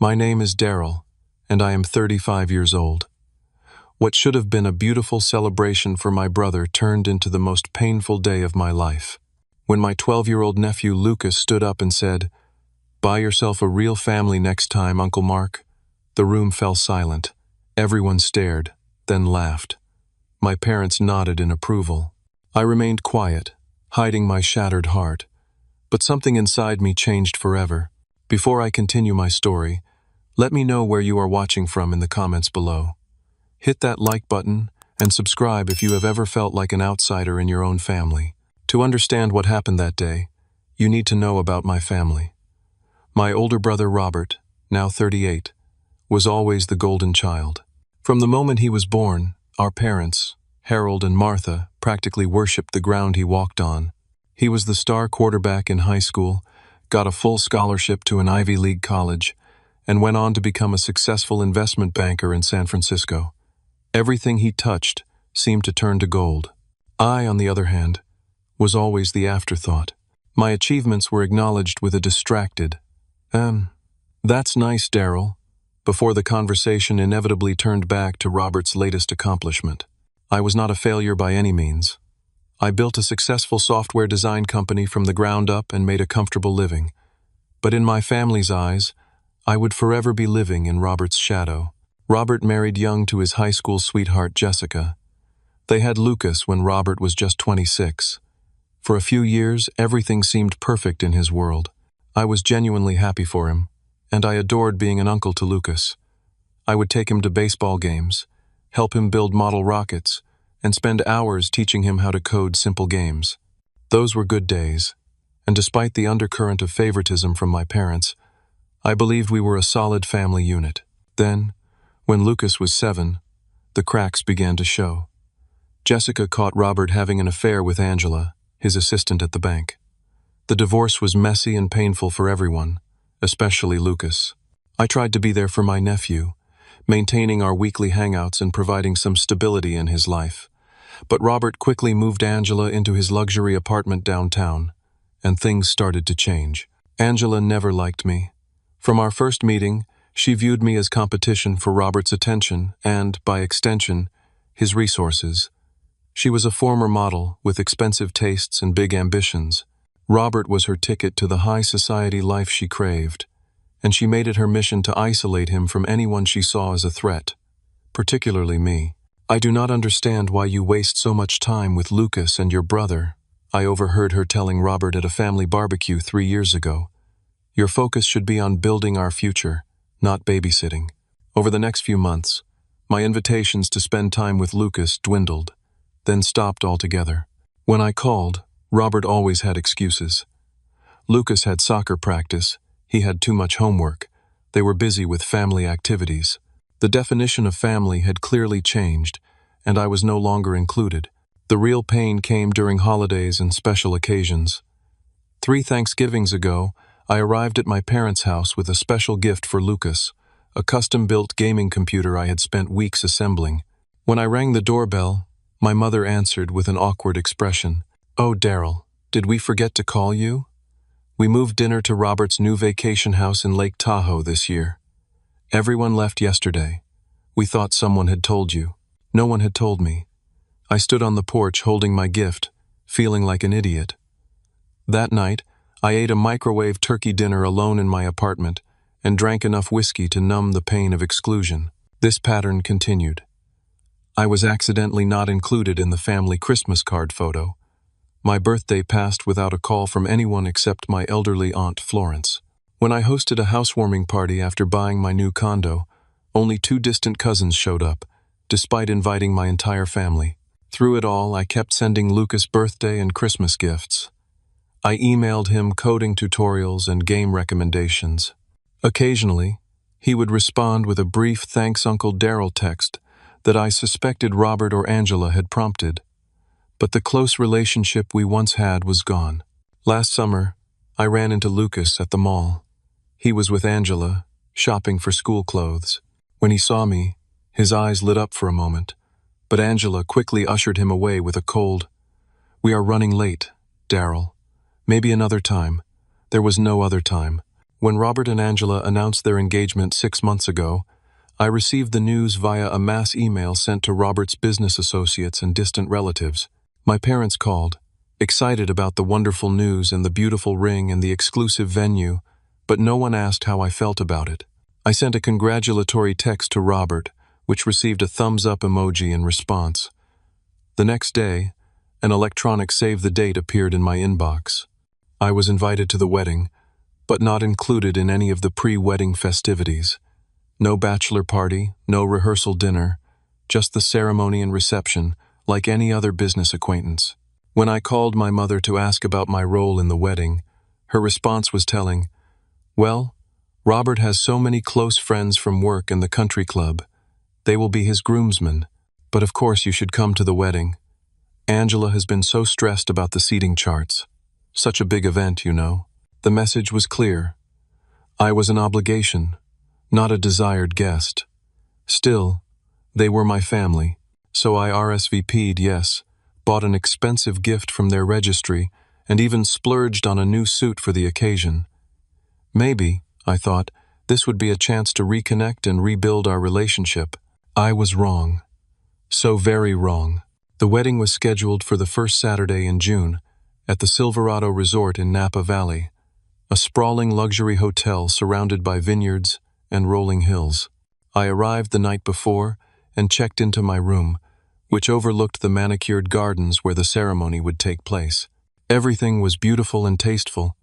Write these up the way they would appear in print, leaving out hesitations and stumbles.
My name is Darrell, and I am 35 years old. What should have been a beautiful celebration for my brother turned into the most painful day of my life. When my 12-year-old nephew Lucas stood up and said, "Buy yourself a real family next time, Uncle Mark," the room fell silent. Everyone stared, then laughed. My parents nodded in approval. I remained quiet, hiding my shattered heart. But something inside me changed forever. Before I continue my story, let me know where you are watching from in the comments below. Hit that like button and subscribe if you have ever felt like an outsider in your own family. To understand what happened that day, you need to know about my family. My older brother Robert, now 38, was always the golden child. From the moment he was born, our parents, Harold and Martha, practically worshipped the ground he walked on. He was the star quarterback in high school, got a full scholarship to an Ivy League college, and went on to become a successful investment banker in San Francisco. Everything he touched seemed to turn to gold. I, on the other hand, was always the afterthought. My achievements were acknowledged with a distracted, "That's nice, Darrell," before the conversation inevitably turned back to Robert's latest accomplishment. I was not a failure by any means. I built a successful software design company from the ground up and made a comfortable living. But in my family's eyes, I would forever be living in Robert's shadow. Robert married young to his high school sweetheart, Jessica. They had Lucas when Robert was just 26. For a few years, everything seemed perfect in his world. I was genuinely happy for him, and I adored being an uncle to Lucas. I would take him to baseball games, help him build model rockets, and spend hours teaching him how to code simple games. Those were good days, and despite the undercurrent of favoritism from my parents, I believed we were a solid family unit. Then, when Lucas was 7, the cracks began to show. Jessica caught Robert having an affair with Angela, his assistant at the bank. The divorce was messy and painful for everyone, especially Lucas. I tried to be there for my nephew, maintaining our weekly hangouts and providing some stability in his life. But Robert quickly moved Angela into his luxury apartment downtown, and things started to change. Angela never liked me. From our first meeting, she viewed me as competition for Robert's attention and, by extension, his resources. She was a former model with expensive tastes and big ambitions. Robert was her ticket to the high society life she craved, and she made it her mission to isolate him from anyone she saw as a threat, particularly me. "I do not understand why you waste so much time with Lucas and your brother," I overheard her telling Robert at a family barbecue 3 years ago. "Your focus should be on building our future, not babysitting." Over the next few months, my invitations to spend time with Lucas dwindled, then stopped altogether. When I called, Robert always had excuses. Lucas had soccer practice, he had too much homework, they were busy with family activities. The definition of family had clearly changed, and I was no longer included. The real pain came during holidays and special occasions. 3 Thanksgivings ago, I arrived at my parents' house with a special gift for Lucas, a custom-built gaming computer I had spent weeks assembling. When I rang the doorbell, my mother answered with an awkward expression. "Oh, Darrell, did we forget to call you? We moved dinner to Robert's new vacation house in Lake Tahoe this year. Everyone left yesterday. We thought someone had told you." No one had told me. I stood on the porch holding my gift, feeling like an idiot. That night, I ate a microwave turkey dinner alone in my apartment and drank enough whiskey to numb the pain of exclusion. This pattern continued. I was accidentally not included in the family Christmas card photo. My birthday passed without a call from anyone except my elderly aunt Florence. When I hosted a housewarming party after buying my new condo, only 2 distant cousins showed up, despite inviting my entire family. Through it all, I kept sending Lucas birthday and Christmas gifts. I emailed him coding tutorials and game recommendations. Occasionally, he would respond with a brief "Thanks, Uncle Darrell" text that I suspected Robert or Angela had prompted. But the close relationship we once had was gone. Last summer, I ran into Lucas at the mall. He was with Angela, shopping for school clothes. When he saw me, his eyes lit up for a moment, but Angela quickly ushered him away with a cold, "We are running late, Darrell. Maybe another time." There was no other time. When Robert and Angela announced their engagement 6 months ago, I received the news via a mass email sent to Robert's business associates and distant relatives. My parents called, excited about the wonderful news and the beautiful ring and the exclusive venue, but no one asked how I felt about it. I sent a congratulatory text to Robert, which received a thumbs-up emoji in response. The next day, an electronic save the date appeared in my inbox. I was invited to the wedding, but not included in any of the pre-wedding festivities. No bachelor party, no rehearsal dinner, just the ceremony and reception, like any other business acquaintance. When I called my mother to ask about my role in the wedding, her response was telling, "Well, Robert has so many close friends from work and the country club. They will be his groomsmen, but of course you should come to the wedding. Angela has been so stressed about the seating charts. Such a big event, you know." The message was clear. I was an obligation, not a desired guest. Still, they were my family, so I RSVP'd, yes, bought an expensive gift from their registry, and even splurged on a new suit for the occasion. Maybe, I thought, this would be a chance to reconnect and rebuild our relationship. I was wrong. So very wrong. The wedding was scheduled for the first Saturday in June, at the Silverado Resort in Napa Valley, a sprawling luxury hotel surrounded by vineyards and rolling hills. I arrived the night before and checked into my room, which overlooked the manicured gardens where the ceremony would take place. Everything was beautiful and tasteful,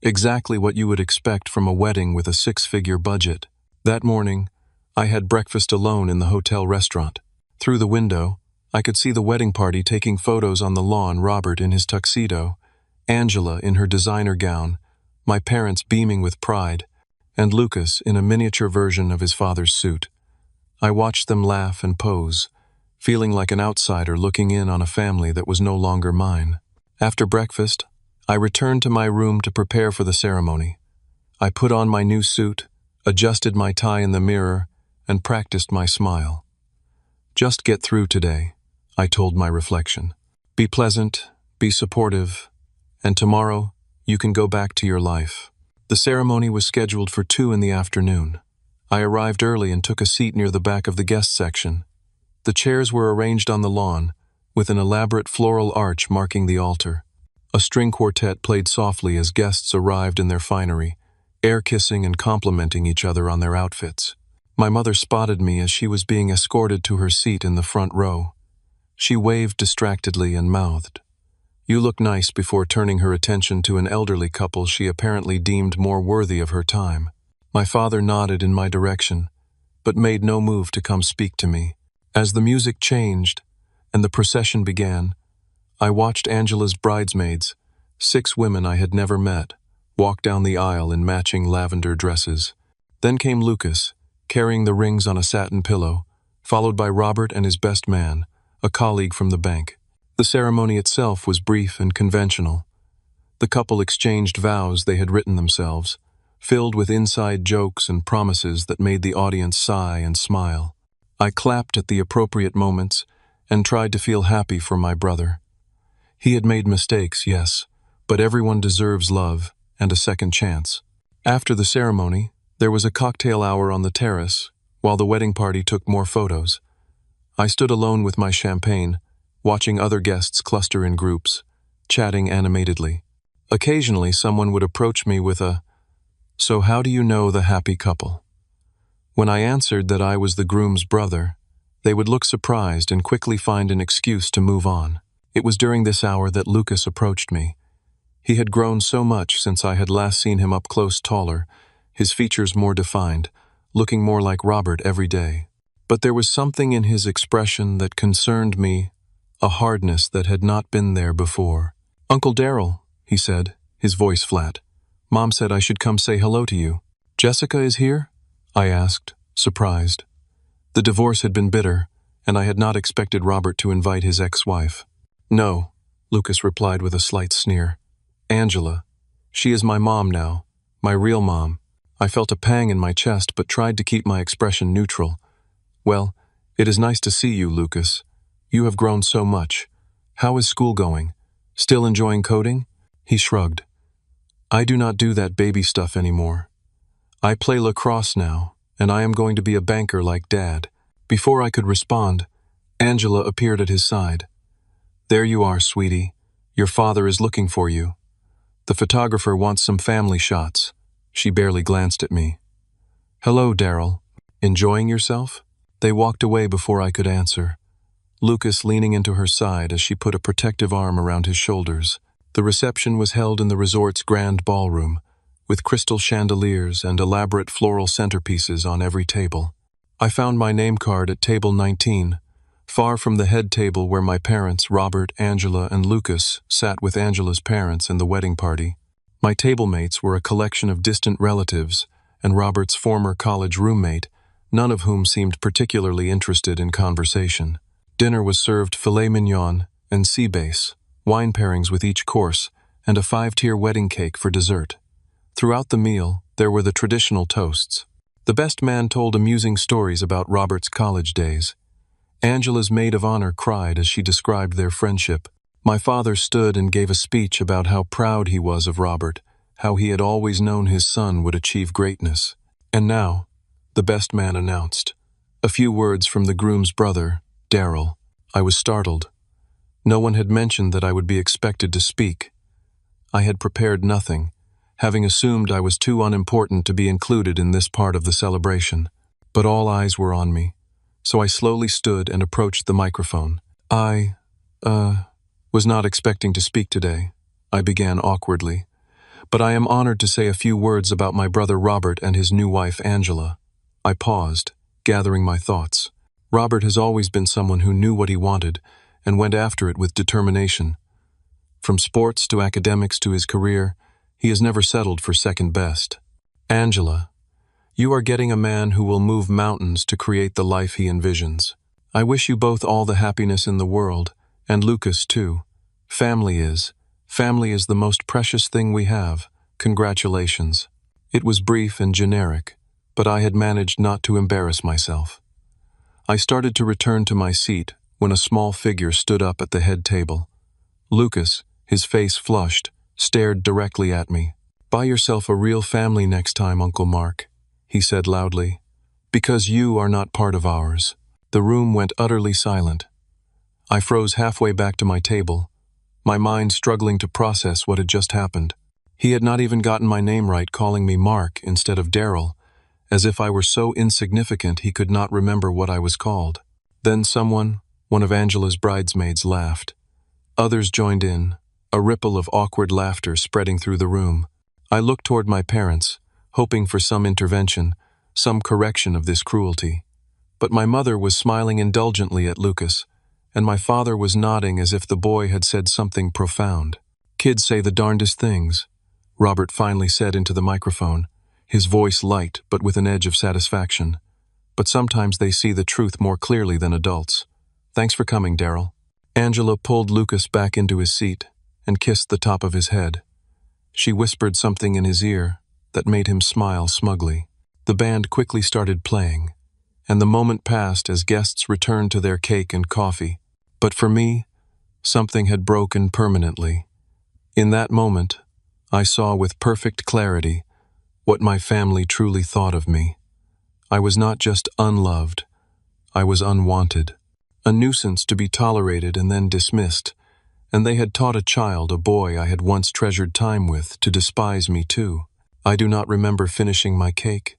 exactly what you would expect from a wedding with a six-figure budget. That morning, I had breakfast alone in the hotel restaurant. Through the window, I could see the wedding party taking photos on the lawn, Robert in his tuxedo, Angela in her designer gown, my parents beaming with pride, and Lucas in a miniature version of his father's suit. I watched them laugh and pose, feeling like an outsider looking in on a family that was no longer mine. After breakfast, I returned to my room to prepare for the ceremony. I put on my new suit, adjusted my tie in the mirror, and practiced my smile. "Just get through today," I told my reflection. "Be pleasant, be supportive, and tomorrow you can go back to your life." The ceremony was scheduled for 2 in the afternoon. I arrived early and took a seat near the back of the guest section. The chairs were arranged on the lawn, with an elaborate floral arch marking the altar. A string quartet played softly as guests arrived in their finery, air-kissing and complimenting each other on their outfits. My mother spotted me as she was being escorted to her seat in the front row. She waved distractedly and mouthed, "You look nice," before turning her attention to an elderly couple she apparently deemed more worthy of her time. My father nodded in my direction, but made no move to come speak to me. As the music changed and the procession began, I watched Angela's bridesmaids, 6 women I had never met, walk down the aisle in matching lavender dresses. Then came Lucas, carrying the rings on a satin pillow, followed by Robert and his best man, a colleague from the bank. The ceremony itself was brief and conventional. The couple exchanged vows they had written themselves, filled with inside jokes and promises that made the audience sigh and smile. I clapped at the appropriate moments and tried to feel happy for my brother. He had made mistakes, yes, but everyone deserves love and a second chance. After the ceremony, there was a cocktail hour on the terrace, while the wedding party took more photos. I stood alone with my champagne, watching other guests cluster in groups, chatting animatedly. Occasionally, someone would approach me with a, "So how do you know the happy couple?" When I answered that I was the groom's brother, they would look surprised and quickly find an excuse to move on. It was during this hour that Lucas approached me. He had grown so much since I had last seen him up close, taller, his features more defined, looking more like Robert every day. But there was something in his expression that concerned me, a hardness that had not been there before. "Uncle Darrell," he said, his voice flat. "Mom said I should come say hello to you." "Jessica is here?" I asked, surprised. The divorce had been bitter, and I had not expected Robert to invite his ex-wife. "No," Lucas replied with a slight sneer. "Angela. She is my mom now, my real mom." I felt a pang in my chest but tried to keep my expression neutral. "Well, it is nice to see you, Lucas. You have grown so much. How is school going? Still enjoying coding?" He shrugged. "I do not do that baby stuff anymore. I play lacrosse now, and I am going to be a banker like Dad. Before I could respond, Angela appeared at his side. There you are, sweetie. Your father is looking for you. The photographer wants some family shots. She barely glanced at me. Hello, Darrell. Enjoying yourself? They walked away before I could answer, Lucas leaning into her side as she put a protective arm around his shoulders. The reception was held in the resort's grand ballroom, with crystal chandeliers and elaborate floral centerpieces on every table. I found my name card at table 19, far from the head table where my parents, Robert, Angela, and Lucas, sat with Angela's parents in the wedding party. My table mates were a collection of distant relatives and Robert's former college roommate, none of whom seemed particularly interested in conversation. Dinner was served filet mignon and sea bass, wine pairings with each course, and a 5-tier wedding cake for dessert. Throughout the meal, there were the traditional toasts. The best man told amusing stories about Robert's college days. Angela's maid of honor cried as she described their friendship. My father stood and gave a speech about how proud he was of Robert, how he had always known his son would achieve greatness. And now, the best man announced. A few words from the groom's brother, Darrell. I was startled. No one had mentioned that I would be expected to speak. I had prepared nothing, having assumed I was too unimportant to be included in this part of the celebration. But all eyes were on me, so I slowly stood and approached the microphone. I was not expecting to speak today, I began awkwardly, but I am honored to say a few words about my brother Robert and his new wife Angela. I paused, gathering my thoughts. Robert has always been someone who knew what he wanted and went after it with determination. From sports to academics to his career, he has never settled for second best. Angela, you are getting a man who will move mountains to create the life he envisions. I wish you both all the happiness in the world, and Lucas too. Family is the most precious thing we have. Congratulations. It was brief and generic, but I had managed not to embarrass myself. I started to return to my seat when a small figure stood up at the head table. Lucas, his face flushed, stared directly at me. Buy yourself a real family next time, Uncle Mark, he said loudly, because you are not part of ours. The room went utterly silent. I froze halfway back to my table, my mind struggling to process what had just happened. He had not even gotten my name right, calling me Mark instead of Darrell, as if I were so insignificant he could not remember what I was called. Then someone, one of Angela's bridesmaids, laughed. Others joined in, a ripple of awkward laughter spreading through the room. I looked toward my parents, hoping for some intervention, some correction of this cruelty. But my mother was smiling indulgently at Lucas, and my father was nodding as if the boy had said something profound. Kids say the darndest things, Robert finally said into the microphone, his voice light but with an edge of satisfaction. But sometimes they see the truth more clearly than adults. Thanks for coming, Darrell. Angela pulled Lucas back into his seat and kissed the top of his head. She whispered something in his ear that made him smile smugly. The band quickly started playing, and the moment passed as guests returned to their cake and coffee. But for me, something had broken permanently. In that moment, I saw with perfect clarity what my family truly thought of me. I was not just unloved, I was unwanted, a nuisance to be tolerated and then dismissed, and they had taught a child, a boy I had once treasured time with, to despise me too. I do not remember finishing my cake.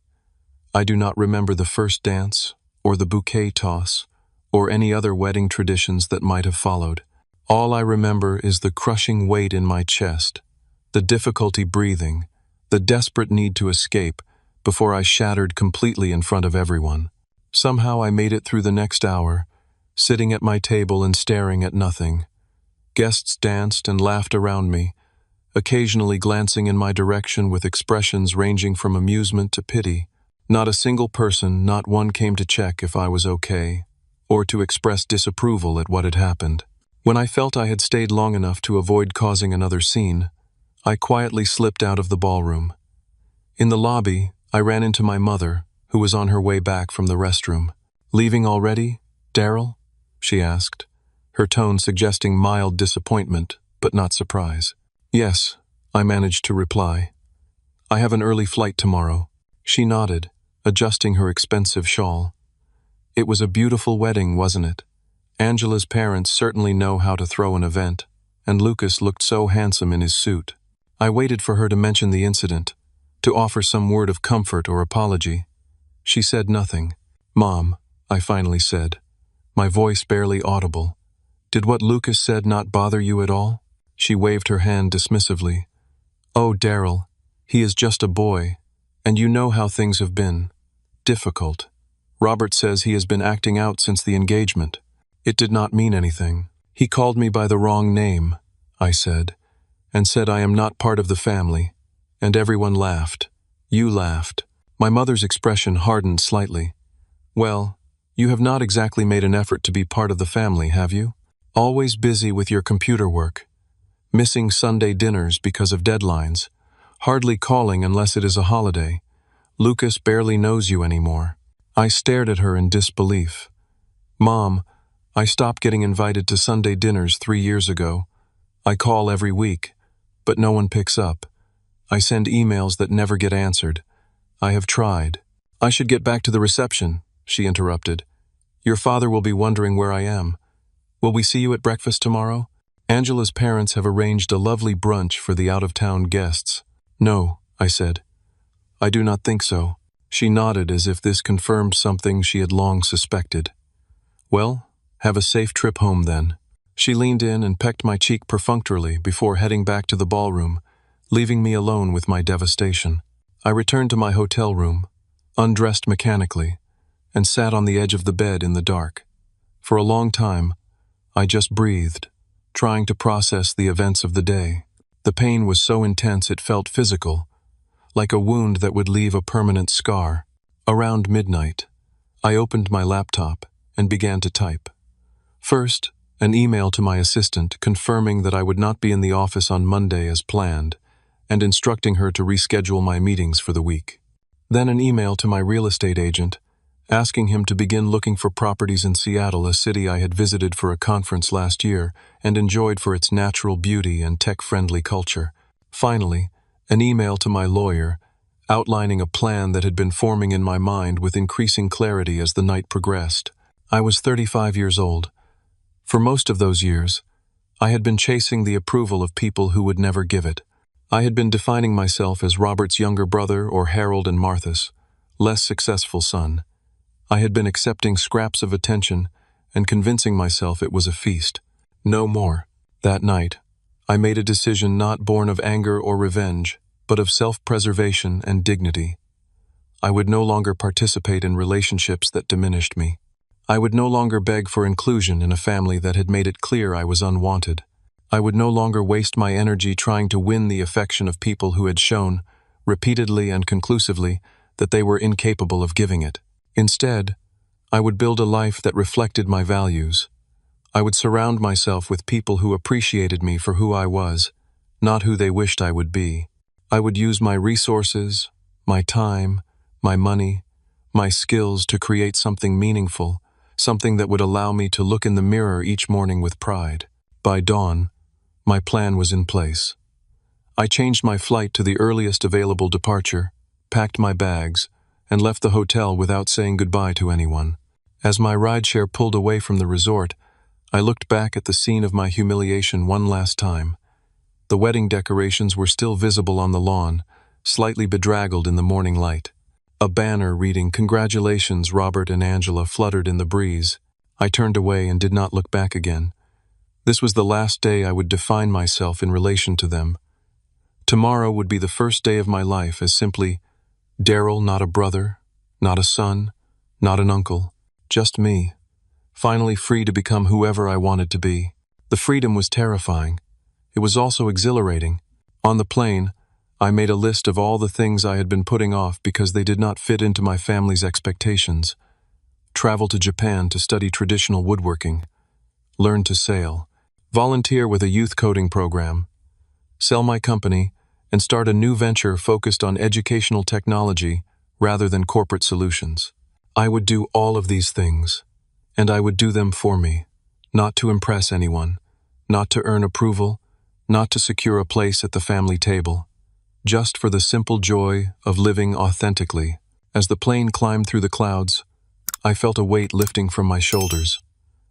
I do not remember the first dance, or the bouquet toss, or any other wedding traditions that might have followed. All I remember is the crushing weight in my chest, the difficulty breathing, the desperate need to escape before I shattered completely in front of everyone. Somehow I made it through the next hour, sitting at my table and staring at nothing. Guests danced and laughed around me, occasionally glancing in my direction with expressions ranging from amusement to pity. Not a single person, not one came to check if I was okay, or to express disapproval at what had happened. When I felt I had stayed long enough to avoid causing another scene, I quietly slipped out of the ballroom. In the lobby, I ran into my mother, who was on her way back from the restroom. "Leaving already, Darrell?" she asked, her tone suggesting mild disappointment, but not surprise. "Yes," I managed to reply. "I have an early flight tomorrow." She nodded, adjusting her expensive shawl. It was a beautiful wedding, wasn't it? Angela's parents certainly know how to throw an event, and Lucas looked so handsome in his suit. I waited for her to mention the incident, to offer some word of comfort or apology. She said nothing. "Mom," I finally said, my voice barely audible, "did what Lucas said not bother you at all?" She waved her hand dismissively. "Oh, Darrell, he is just a boy, and you know how things have been. Difficult. Robert says he has been acting out since the engagement." It did not mean anything. "He called me by the wrong name," I said, "and said I am not part of the family." And everyone laughed. You laughed. My mother's expression hardened slightly. "Well, you have not exactly made an effort to be part of the family, have you? Always busy with your computer work. Missing Sunday dinners because of deadlines. Hardly calling unless it is a holiday. Lucas barely knows you anymore." I stared at her in disbelief. "Mom, I stopped getting invited to Sunday dinners 3 years ago. I call every week, but no one picks up. I send emails that never get answered. I have tried." "I should get back to the reception," she interrupted. "Your father will be wondering where I am. Will we see you at breakfast tomorrow? Angela's parents have arranged a lovely brunch for the out-of-town guests." "No," I said. "I do not think so." She nodded as if this confirmed something she had long suspected. "Well, have a safe trip home then." She leaned in and pecked my cheek perfunctorily before heading back to the ballroom, leaving me alone with my devastation. I returned to my hotel room, undressed mechanically, and sat on the edge of the bed in the dark. For a long time, I just breathed, trying to process the events of the day. The pain was so intense it felt physical, like a wound that would leave a permanent scar. Around midnight, I opened my laptop and began to type. First, an email to my assistant confirming that I would not be in the office on Monday as planned, and instructing her to reschedule my meetings for the week. Then an email to my real estate agent, asking him to begin looking for properties in Seattle, a city I had visited for a conference last year and enjoyed for its natural beauty and tech-friendly culture. Finally, an email to my lawyer, outlining a plan that had been forming in my mind with increasing clarity as the night progressed. I was 35 years old. For most of those years, I had been chasing the approval of people who would never give it. I had been defining myself as Robert's younger brother or Harold and Martha's less successful son. I had been accepting scraps of attention and convincing myself it was a feast. No more. That night, I made a decision not born of anger or revenge, but of self-preservation and dignity. I would no longer participate in relationships that diminished me. I would no longer beg for inclusion in a family that had made it clear I was unwanted. I would no longer waste my energy trying to win the affection of people who had shown, repeatedly and conclusively, that they were incapable of giving it. Instead, I would build a life that reflected my values. I would surround myself with people who appreciated me for who I was, not who they wished I would be. I would use my resources, my time, my money, my skills to create something meaningful, something that would allow me to look in the mirror each morning with pride. By dawn, my plan was in place. I changed my flight to the earliest available departure, packed my bags, and left the hotel without saying goodbye to anyone. As my rideshare pulled away from the resort, I looked back at the scene of my humiliation one last time. The wedding decorations were still visible on the lawn, slightly bedraggled in the morning light. A banner reading "Congratulations, Robert and Angela" fluttered in the breeze. I turned away and did not look back again. This was the last day I would define myself in relation to them. Tomorrow would be the first day of my life as simply Darrell, not a brother, not a son, not an uncle, just me, finally free to become whoever I wanted to be. The freedom was terrifying. It was also exhilarating. On the plane, I made a list of all the things I had been putting off because they did not fit into my family's expectations. Travel to Japan to study traditional woodworking, learn to sail, volunteer with a youth coding program, sell my company, and start a new venture focused on educational technology rather than corporate solutions. I would do all of these things, and I would do them for me, not to impress anyone, not to earn approval, not to secure a place at the family table, just for the simple joy of living authentically As the plane climbed through the clouds, I felt a weight lifting from my shoulders.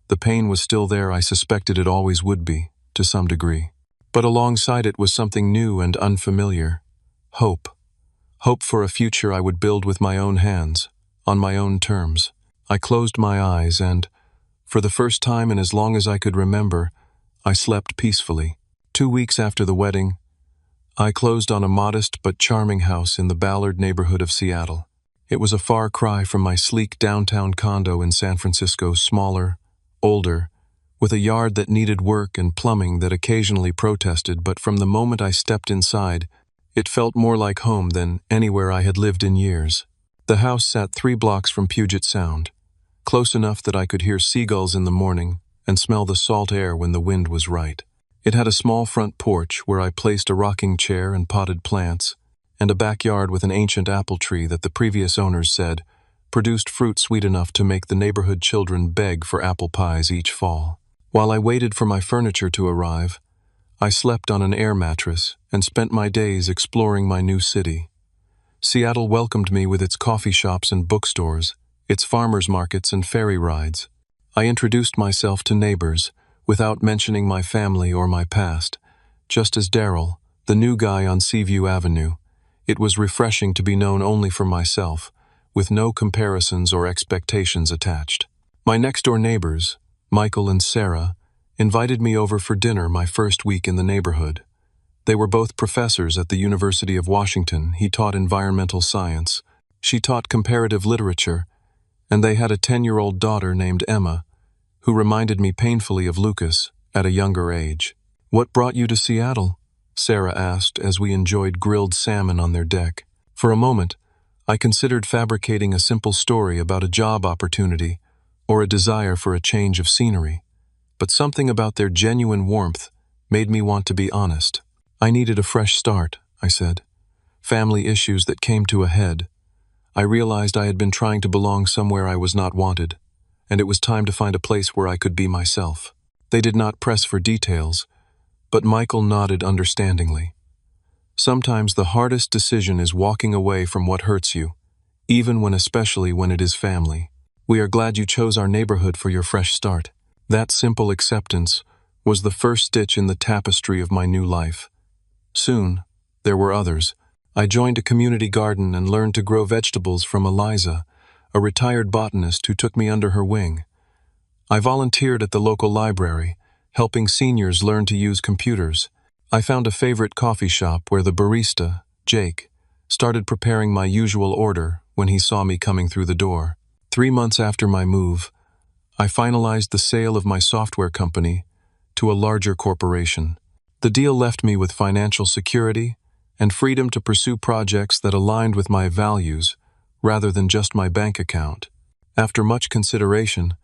The pain was still there. I suspected it always would be, to some degree. But alongside it was something new and unfamiliar. Hope. Hope for a future I would build with my own hands, on my own terms. I closed my eyes and, for the first time in as long as I could remember, I slept peacefully. 2 weeks after the wedding, I closed on a modest but charming house in the Ballard neighborhood of Seattle. It was a far cry from my sleek downtown condo in San Francisco, smaller, older, with a yard that needed work and plumbing that occasionally protested, but from the moment I stepped inside, it felt more like home than anywhere I had lived in years. The house sat 3 blocks from Puget Sound, close enough that I could hear seagulls in the morning and smell the salt air when the wind was right. It had a small front porch where I placed a rocking chair and potted plants, and a backyard with an ancient apple tree that the previous owners said produced fruit sweet enough to make the neighborhood children beg for apple pies each fall. While I waited for my furniture to arrive, I slept on an air mattress and spent my days exploring my new city. Seattle welcomed me with its coffee shops and bookstores, its farmers markets and ferry rides. I introduced myself to neighbors, without mentioning my family or my past, just as Darrell, the new guy on Seaview Avenue. It was refreshing to be known only for myself, with no comparisons or expectations attached. My next-door neighbors, Michael and Sarah, invited me over for dinner my first week in the neighborhood. They were both professors at the University of Washington. He taught environmental science. She taught comparative literature, and they had a 10-year-old daughter named Emma, who reminded me painfully of Lucas at a younger age. "What brought you to Seattle?" Sarah asked as we enjoyed grilled salmon on their deck. For a moment, I considered fabricating a simple story about a job opportunity or a desire for a change of scenery, but something about their genuine warmth made me want to be honest. "I needed a fresh start," I said. "Family issues that came to a head. I realized I had been trying to belong somewhere I was not wanted, and it was time to find a place where I could be myself." They did not press for details, but Michael nodded understandingly. "Sometimes the hardest decision is walking away from what hurts you, especially when it is family. We are glad you chose our neighborhood for your fresh start." That simple acceptance was the first stitch in the tapestry of my new life. Soon, there were others. I joined a community garden and learned to grow vegetables from Eliza, a retired botanist who took me under her wing. I volunteered at the local library, helping seniors learn to use computers. I found a favorite coffee shop where the barista, Jake, started preparing my usual order when he saw me coming through the door. 3 months after my move, I finalized the sale of my software company to a larger corporation. The deal left me with financial security and freedom to pursue projects that aligned with my values rather than just my bank account. After much consideration,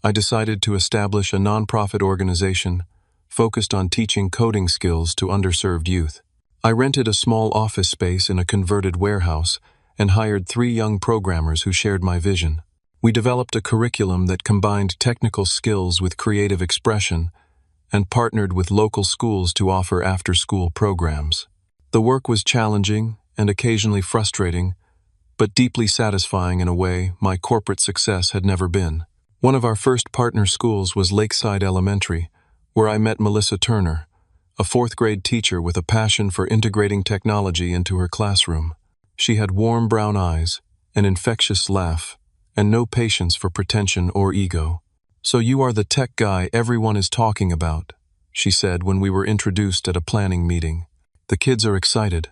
I decided to establish a nonprofit organization focused on teaching coding skills to underserved youth. I rented a small office space in a converted warehouse and hired 3 young programmers who shared my vision. We developed a curriculum that combined technical skills with creative expression and partnered with local schools to offer after-school programs. The work was challenging and occasionally frustrating, but deeply satisfying in a way my corporate success had never been. One of our first partner schools was Lakeside Elementary, where I met Melissa Turner, a 4th-grade teacher with a passion for integrating technology into her classroom. She had warm brown eyes, an infectious laugh, and no patience for pretension or ego. "So you are the tech guy everyone is talking about," she said when we were introduced at a planning meeting. "The kids are excited,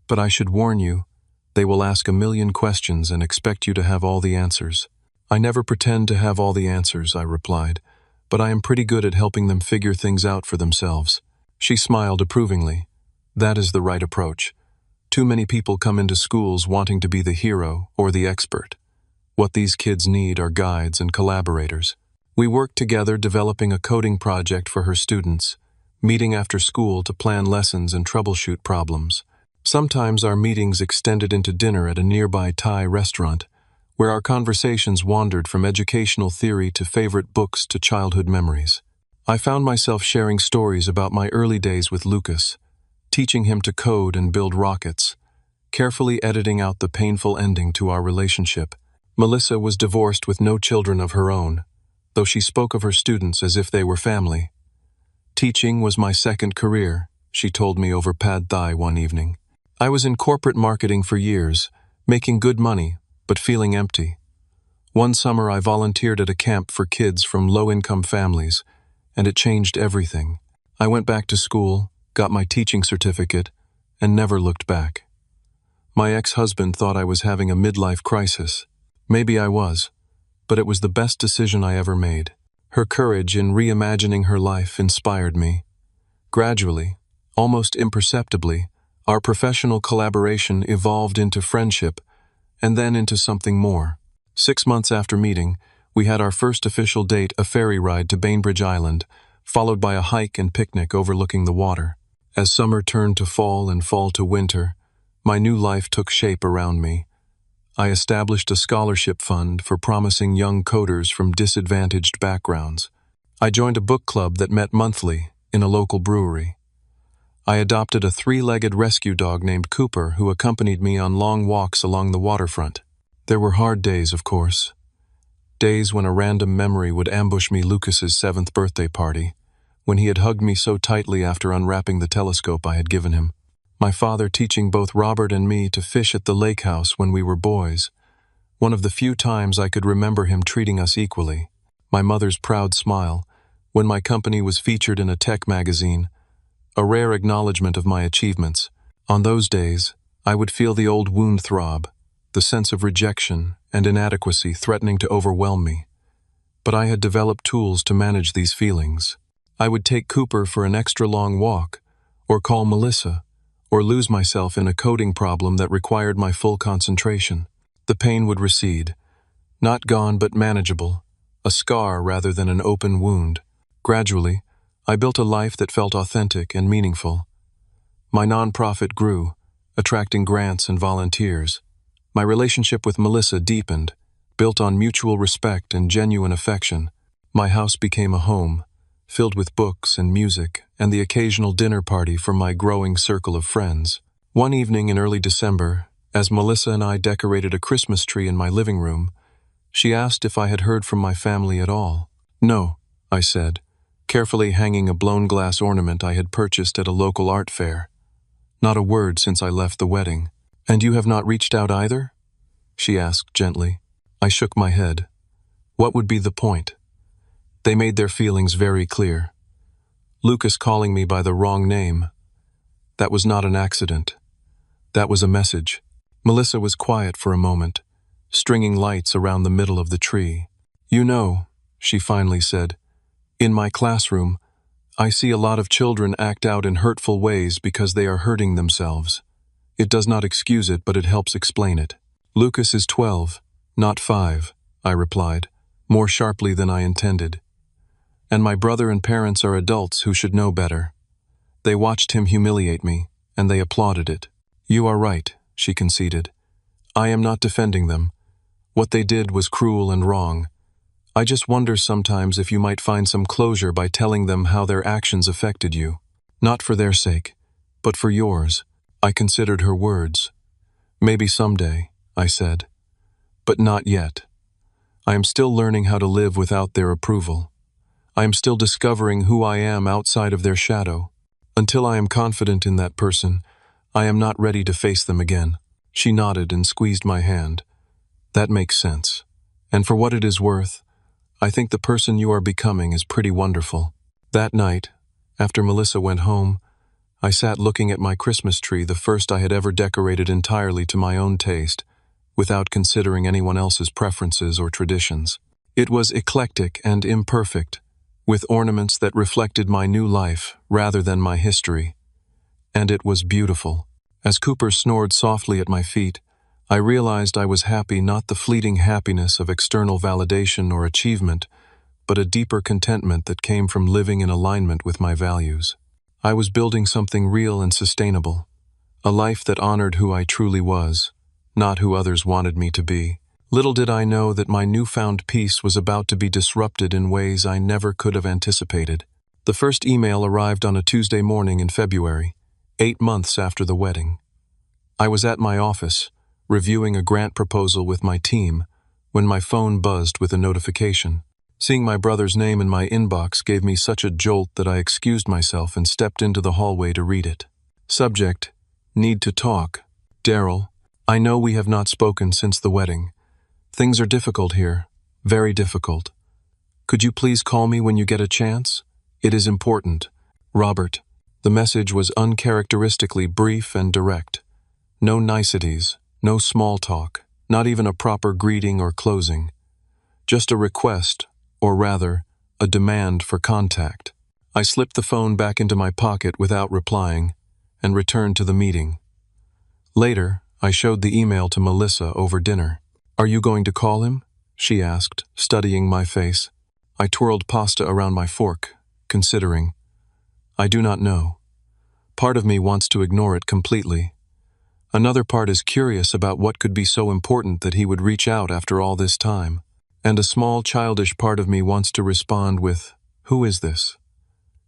but I should warn you, they will ask a million questions and expect you to have all the answers." "I never pretend to have all the answers," I replied, "but I am pretty good at helping them figure things out for themselves." She smiled approvingly. "That is the right approach. Too many people come into schools wanting to be the hero or the expert. What these kids need are guides and collaborators." We worked together developing a coding project for her students, meeting after school to plan lessons and troubleshoot problems. Sometimes our meetings extended into dinner at a nearby Thai restaurant, where our conversations wandered from educational theory to favorite books to childhood memories. I found myself sharing stories about my early days with Lucas, teaching him to code and build rockets, carefully editing out the painful ending to our relationship. Melissa was divorced with no children of her own, though she spoke of her students as if they were family. Teaching was my second career, she told me over pad thai one evening. I was in corporate marketing for years, making good money, but feeling empty. One summer I volunteered at a camp for kids from low-income families, and it changed everything. I went back to school, got my teaching certificate, and never looked back. My ex-husband thought I was having a midlife crisis. Maybe I was, but it was the best decision I ever made. Her courage in reimagining her life inspired me. Gradually, almost imperceptibly, our professional collaboration evolved into friendship and then into something more. 6 months after meeting, we had our first official date, a ferry ride to Bainbridge Island, followed by a hike and picnic overlooking the water. As summer turned to fall and fall to winter, my new life took shape around me. I established a scholarship fund for promising young coders from disadvantaged backgrounds. I joined a book club that met monthly in a local brewery. I adopted a 3-legged rescue dog named Cooper who accompanied me on long walks along the waterfront. There were hard days, of course. Days when a random memory would ambush me, Lucas's 7th birthday party, when he had hugged me so tightly after unwrapping the telescope I had given him. My father teaching both Robert and me to fish at the lake house when we were boys, one of the few times I could remember him treating us equally. My mother's proud smile when my company was featured in a tech magazine, a rare acknowledgement of my achievements. On those days, I would feel the old wound throb, the sense of rejection and inadequacy threatening to overwhelm me. But I had developed tools to manage these feelings. I would take Cooper for an extra long walk, or call Melissa, or lose myself in a coding problem that required my full concentration. The pain would recede, not gone but manageable, a scar rather than an open wound. Gradually, I built a life that felt authentic and meaningful. My nonprofit grew, attracting grants and volunteers. My relationship with Melissa deepened, built on mutual respect and genuine affection. My house became a home, filled with books and music and the occasional dinner party for my growing circle of friends. One evening in early December, as Melissa and I decorated a Christmas tree in my living room, she asked if I had heard from my family at all. No, I said, carefully hanging a blown glass ornament I had purchased at a local art fair. Not a word since I left the wedding. And you have not reached out either? She asked gently. I shook my head. What would be the point? They made their feelings very clear. Lucas calling me by the wrong name. That was not an accident. That was a message. Melissa was quiet for a moment, stringing lights around the middle of the tree. You know, she finally said, in my classroom, I see a lot of children act out in hurtful ways because they are hurting themselves. It does not excuse it, but it helps explain it. Lucas is 12, not 5, I replied, more sharply than I intended. And my brother and parents are adults who should know better. They watched him humiliate me, and they applauded it. You are right, she conceded. I am not defending them. What they did was cruel and wrong. I just wonder sometimes if you might find some closure by telling them how their actions affected you. Not for their sake, but for yours. I considered her words. Maybe someday, I said. But not yet. I am still learning how to live without their approval. I am still discovering who I am outside of their shadow. Until I am confident in that person, I am not ready to face them again. She nodded and squeezed my hand. That makes sense. And for what it is worth, I think the person you are becoming is pretty wonderful. That night, after Melissa went home, I sat looking at my Christmas tree, the first I had ever decorated entirely to my own taste, without considering anyone else's preferences or traditions. It was eclectic and imperfect, with ornaments that reflected my new life rather than my history. And it was beautiful. As Cooper snored softly at my feet, I realized I was happy, not the fleeting happiness of external validation or achievement, but a deeper contentment that came from living in alignment with my values. I was building something real and sustainable, a life that honored who I truly was, not who others wanted me to be. Little did I know that my newfound peace was about to be disrupted in ways I never could have anticipated. The first email arrived on a Tuesday morning in February, 8 months after the wedding. I was at my office, reviewing a grant proposal with my team, when my phone buzzed with a notification. Seeing my brother's name in my inbox gave me such a jolt that I excused myself and stepped into the hallway to read it. Subject: Need to talk. Darrell, I know we have not spoken since the wedding. Things are difficult here, very difficult. Could you please call me when you get a chance? It is important. Robert. The message was uncharacteristically brief and direct. No niceties, no small talk, not even a proper greeting or closing. Just a request, or rather, a demand for contact. I slipped the phone back into my pocket without replying, and returned to the meeting. Later, I showed the email to Melissa over dinner. Are you going to call him? She asked, studying my face. I twirled pasta around my fork, considering. I do not know. Part of me wants to ignore it completely. Another part is curious about what could be so important that he would reach out after all this time. And a small childish part of me wants to respond with, "Who is this?"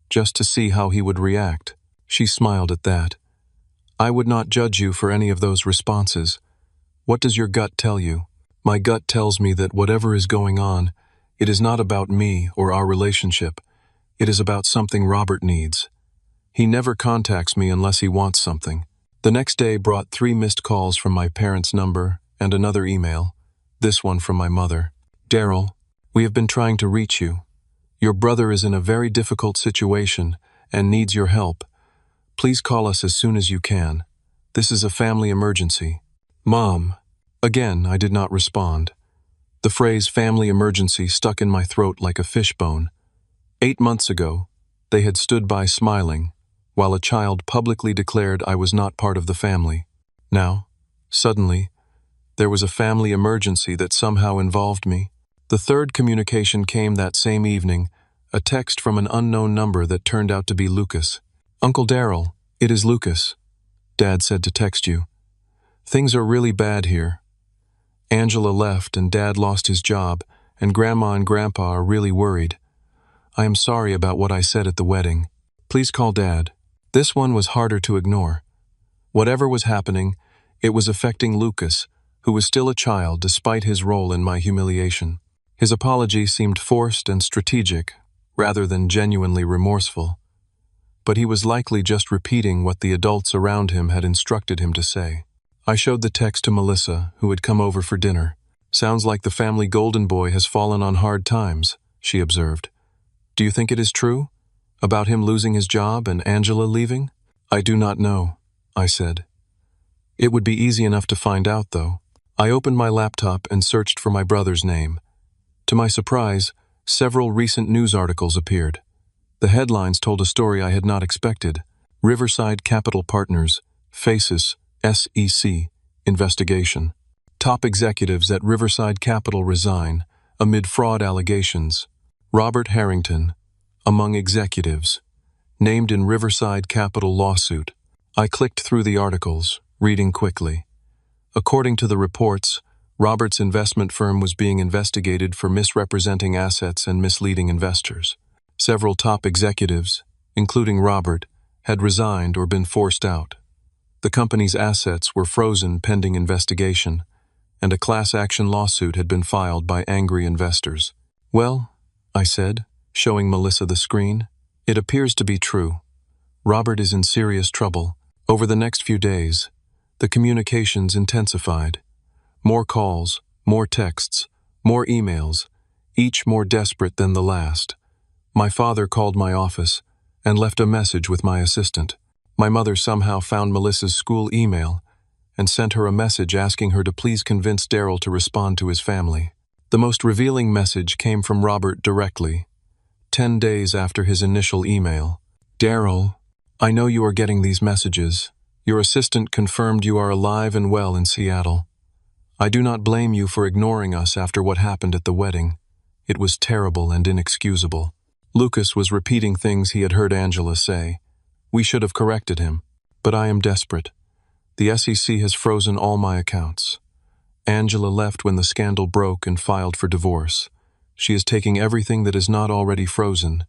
Just to see how he would react. She smiled at that. I would not judge you for any of those responses. What does your gut tell you? My gut tells me that whatever is going on, it is not about me or our relationship. It is about something Robert needs. He never contacts me unless he wants something. The next day brought 3 missed calls from my parents' number and another email, this one from my mother. Darrell, we have been trying to reach you. Your brother is in a very difficult situation and needs your help. Please call us as soon as you can. This is a family emergency. Mom. Again, I did not respond. The phrase family emergency stuck in my throat like a fishbone. 8 months ago, they had stood by smiling, while a child publicly declared I was not part of the family. Now, suddenly, there was a family emergency that somehow involved me. The third communication came that same evening, a text from an unknown number that turned out to be Lucas. Uncle Darrell, it is Lucas. Dad said to text you. Things are really bad here. Angela left and Dad lost his job, and Grandma and Grandpa are really worried. I am sorry about what I said at the wedding. Please call Dad. This one was harder to ignore. Whatever was happening, it was affecting Lucas, who was still a child despite his role in my humiliation. His apology seemed forced and strategic, rather than genuinely remorseful. But he was likely just repeating what the adults around him had instructed him to say. I showed the text to Melissa, who had come over for dinner. Sounds like the family golden boy has fallen on hard times, she observed. Do you think it is true? About him losing his job and Angela leaving? I do not know, I said. It would be easy enough to find out, though. I opened my laptop and searched for my brother's name. To my surprise, several recent news articles appeared. The headlines told a story I had not expected. Riverside Capital Partners, faces, SEC, investigation. Top executives at Riverside Capital resign amid fraud allegations. Robert Harrington, among executives, named in Riverside Capital lawsuit. I clicked through the articles, reading quickly. According to the reports, Robert's investment firm was being investigated for misrepresenting assets and misleading investors. Several top executives, including Robert, had resigned or been forced out. The company's assets were frozen pending investigation, and a class action lawsuit had been filed by angry investors. Well, I said, showing Melissa the screen, it appears to be true. Robert is in serious trouble. Over the next few days, the communications intensified. More calls, more texts, more emails, each more desperate than the last. My father called my office and left a message with my assistant. My mother somehow found Melissa's school email and sent her a message asking her to please convince Darrell to respond to his family. The most revealing message came from Robert directly, 10 days after his initial email. Darrell, I know you are getting these messages. Your assistant confirmed you are alive and well in Seattle. I do not blame you for ignoring us after what happened at the wedding. It was terrible and inexcusable. Lucas was repeating things he had heard Angela say. We should have corrected him, but I am desperate. The SEC has frozen all my accounts. Angela left when the scandal broke and filed for divorce. She is taking everything that is not already frozen.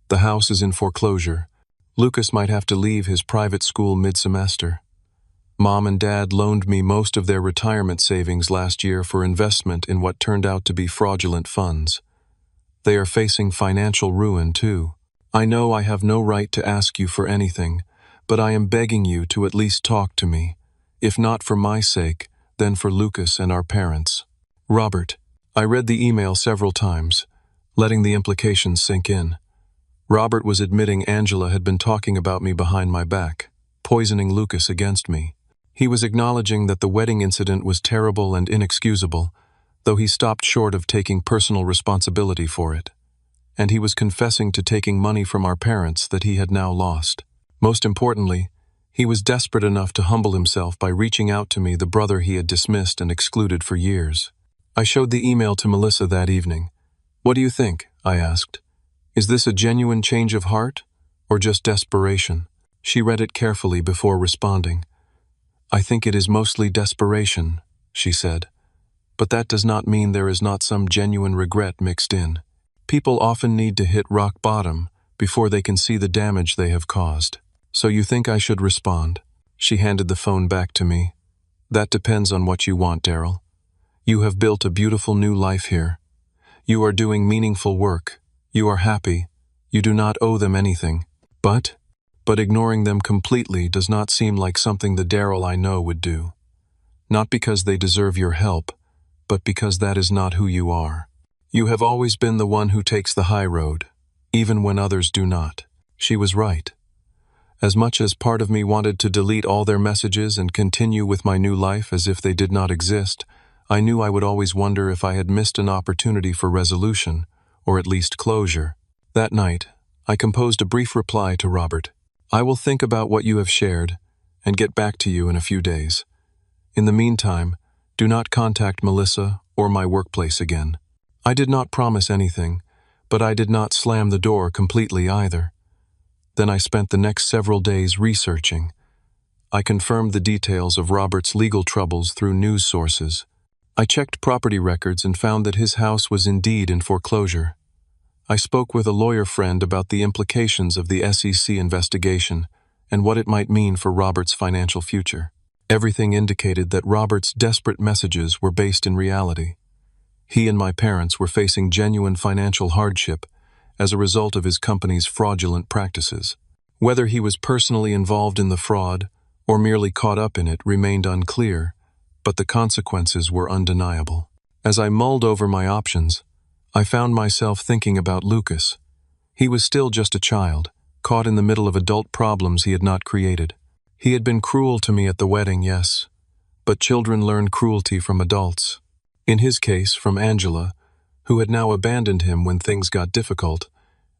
The house is in foreclosure. Lucas might have to leave his private school mid-semester. Mom and Dad loaned me most of their retirement savings last year for investment in what turned out to be fraudulent funds. They are facing financial ruin, too. I know I have no right to ask you for anything, but I am begging you to at least talk to me. If not for my sake, then for Lucas and our parents. Robert. I read the email several times, letting the implications sink in. Robert was admitting Angela had been talking about me behind my back, poisoning Lucas against me. He was acknowledging that the wedding incident was terrible and inexcusable, though he stopped short of taking personal responsibility for it. And he was confessing to taking money from our parents that he had now lost. Most importantly, he was desperate enough to humble himself by reaching out to me, the brother he had dismissed and excluded for years. I showed the email to Melissa that evening. "What do you think?" I asked. "Is this a genuine change of heart, or just desperation?" She read it carefully before responding. "I think it is mostly desperation," she said. "But that does not mean there is not some genuine regret mixed in. People often need to hit rock bottom before they can see the damage they have caused. So you think I should respond?" She handed the phone back to me. "That depends on what you want, Darrell. You have built a beautiful new life here. You are doing meaningful work. You are happy. You do not owe them anything. But ignoring them completely does not seem like something the Darrell I know would do. Not because they deserve your help, but because that is not who you are. You have always been the one who takes the high road, even when others do not." She was right. As much as part of me wanted to delete all their messages and continue with my new life as if they did not exist, I knew I would always wonder if I had missed an opportunity for resolution, or at least closure. That night, I composed a brief reply to Robert. "I will think about what you have shared and get back to you in a few days. In the meantime, do not contact Melissa or my workplace again." I did not promise anything, but I did not slam the door completely either. Then I spent the next several days researching. I confirmed the details of Robert's legal troubles through news sources. I checked property records and found that his house was indeed in foreclosure. I spoke with a lawyer friend about the implications of the SEC investigation and what it might mean for Robert's financial future. Everything indicated that Robert's desperate messages were based in reality. He and my parents were facing genuine financial hardship as a result of his company's fraudulent practices. Whether he was personally involved in the fraud or merely caught up in it remained unclear, but the consequences were undeniable. As I mulled over my options, I found myself thinking about Lucas. He was still just a child, caught in the middle of adult problems he had not created. He had been cruel to me at the wedding, yes, but children learn cruelty from adults. In his case, from Angela, who had now abandoned him when things got difficult,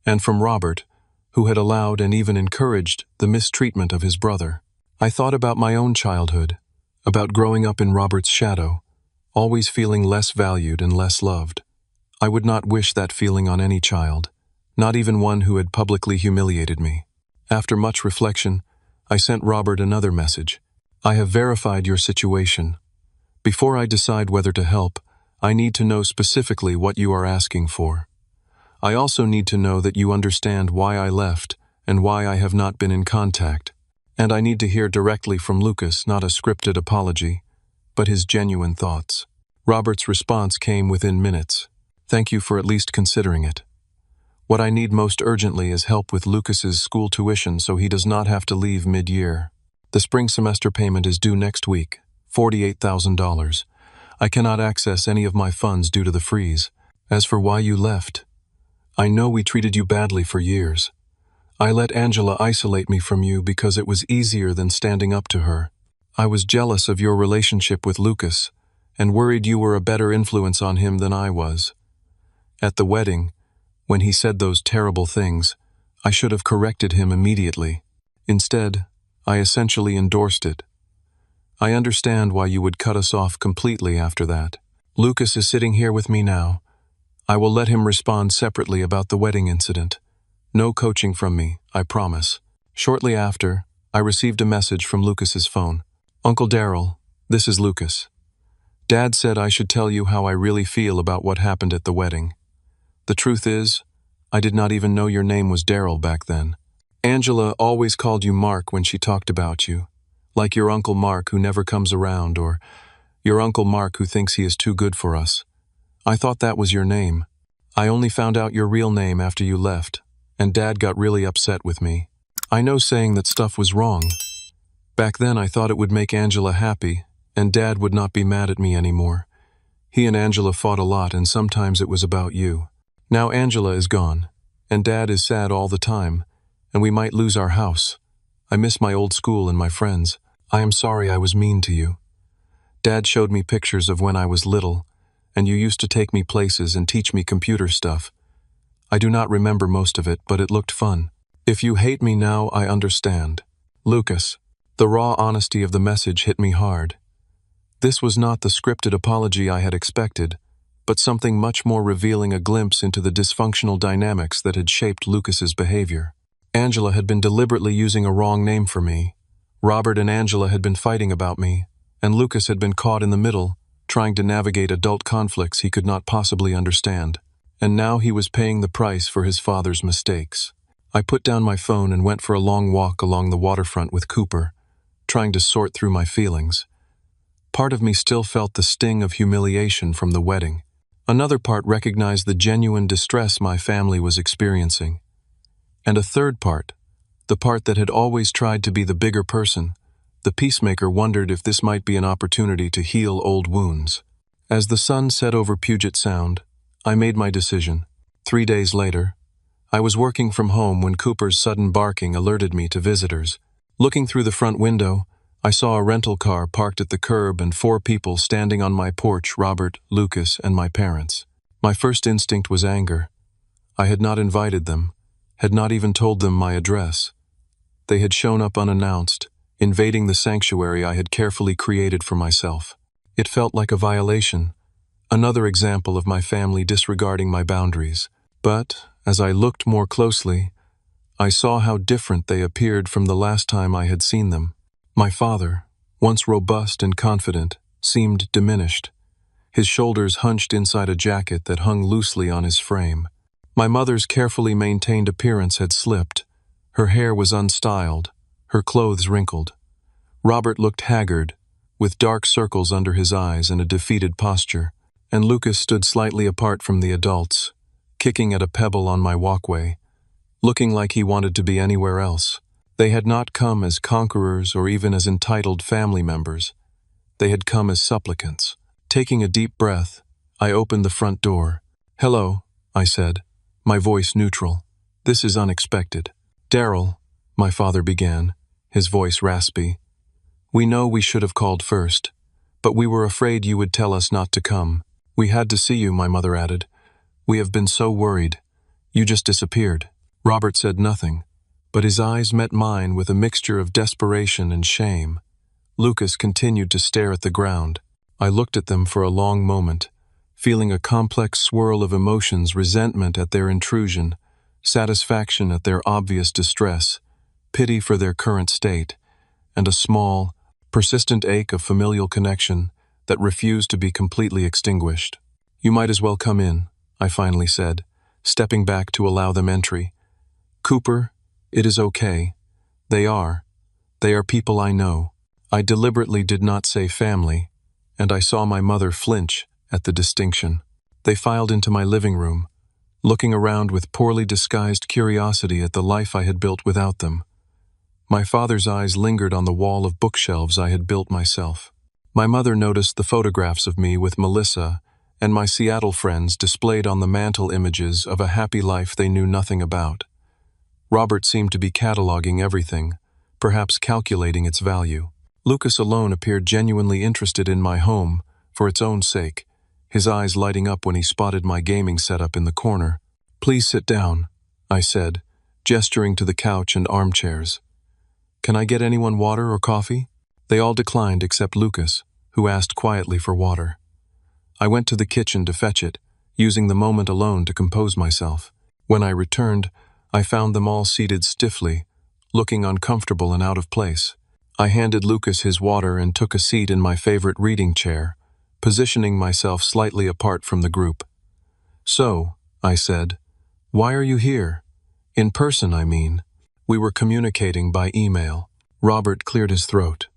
and from Robert, who had allowed and even encouraged the mistreatment of his brother. I thought about my own childhood, about growing up in Robert's shadow, always feeling less valued and less loved. I would not wish that feeling on any child, not even one who had publicly humiliated me. After much reflection, I sent Robert another message. "I have verified your situation. Before I decide whether to help, I need to know specifically what you are asking for. I also need to know that you understand why I left and why I have not been in contact. And I need to hear directly from Lucas, not a scripted apology, but his genuine thoughts." Robert's response came within minutes. "Thank you for at least considering it. What I need most urgently is help with Lucas's school tuition so he does not have to leave mid-year. The spring semester payment is due next week, $48,000. I cannot access any of my funds due to the freeze. As for why you left, I know we treated you badly for years. I let Angela isolate me from you because it was easier than standing up to her. I was jealous of your relationship with Lucas and worried you were a better influence on him than I was. At the wedding, when he said those terrible things, I should have corrected him immediately. Instead, I essentially endorsed it. I understand why you would cut us off completely after that. Lucas is sitting here with me now. I will let him respond separately about the wedding incident. No coaching from me, I promise." Shortly after, I received a message from Lucas's phone. "Uncle Darrell, this is Lucas. Dad said I should tell you how I really feel about what happened at the wedding. The truth is, I did not even know your name was Darrell back then. Angela always called you Mark when she talked about you, Like your Uncle Mark who never comes around, or your Uncle Mark who thinks he is too good for us. I thought that was your name. I only found out your real name after you left, and Dad got really upset with me. I know saying that stuff was wrong. Back then I thought it would make Angela happy, and Dad would not be mad at me anymore. He and Angela fought a lot, and sometimes it was about you. Now Angela is gone, and Dad is sad all the time, and we might lose our house. I miss my old school and my friends. I am sorry I was mean to you. Dad showed me pictures of when I was little, and you used to take me places and teach me computer stuff. I do not remember most of it, but it looked fun. If you hate me now, I understand. Lucas. The raw honesty of the message hit me hard. This was not the scripted apology I had expected, but something much more revealing, a glimpse into the dysfunctional dynamics that had shaped Lucas's behavior. Angela had been deliberately using a wrong name for me. Robert and Angela had been fighting about me, and Lucas had been caught in the middle, trying to navigate adult conflicts he could not possibly understand. And now he was paying the price for his father's mistakes. I put down my phone and went for a long walk along the waterfront with Cooper, trying to sort through my feelings. Part of me still felt the sting of humiliation from the wedding. Another part recognized the genuine distress my family was experiencing. And a third part, the part that had always tried to be the bigger person, the peacemaker, wondered if this might be an opportunity to heal old wounds. As the sun set over Puget Sound, I made my decision. 3 days later, I was working from home when Cooper's sudden barking alerted me to visitors. Looking through the front window, I saw a rental car parked at the curb and 4 people standing on my porch: Robert, Lucas, and my parents. My first instinct was anger. I had not invited them, had not even told them my address. They had shown up unannounced, invading the sanctuary I had carefully created for myself. It felt like a violation, another example of my family disregarding my boundaries. But, as I looked more closely, I saw how different they appeared from the last time I had seen them. My father, once robust and confident, seemed diminished, his shoulders hunched inside a jacket that hung loosely on his frame. My mother's carefully maintained appearance had slipped. Her hair was unstyled, her clothes wrinkled. Robert looked haggard, with dark circles under his eyes and a defeated posture, and Lucas stood slightly apart from the adults, kicking at a pebble on my walkway, looking like he wanted to be anywhere else. They had not come as conquerors or even as entitled family members. They had come as supplicants. Taking a deep breath, I opened the front door. "Hello," I said, my voice neutral. "This is unexpected." "Darrell," my father began, his voice raspy. "We know we should have called first, but we were afraid you would tell us not to come. We had to see you," my mother added. "We have been so worried. You just disappeared." Robert said nothing, but his eyes met mine with a mixture of desperation and shame. Lucas continued to stare at the ground. I looked at them for a long moment, feeling a complex swirl of emotions: resentment at their intrusion, satisfaction at their obvious distress, pity for their current state, and a small, persistent ache of familial connection that refused to be completely extinguished. "You might as well come in," I finally said, stepping back to allow them entry. "Cooper, it is okay. They are people I know." I deliberately did not say family, and I saw my mother flinch at the distinction. They filed into my living room, looking around with poorly disguised curiosity at the life I had built without them. My father's eyes lingered on the wall of bookshelves I had built myself. My mother noticed the photographs of me with Melissa and my Seattle friends displayed on the mantel, images of a happy life they knew nothing about. Robert seemed to be cataloging everything, perhaps calculating its value. Lucas alone appeared genuinely interested in my home for its own sake, his eyes lighting up when he spotted my gaming setup in the corner. "Please sit down," I said, gesturing to the couch and armchairs. "Can I get anyone water or coffee?" They all declined except Lucas, who asked quietly for water. I went to the kitchen to fetch it, using the moment alone to compose myself. When I returned, I found them all seated stiffly, looking uncomfortable and out of place. I handed Lucas his water and took a seat in my favorite reading chair, positioning myself slightly apart from the group. "So," I said, "why are you here? In person, I mean." We were communicating by email. Robert cleared his throat.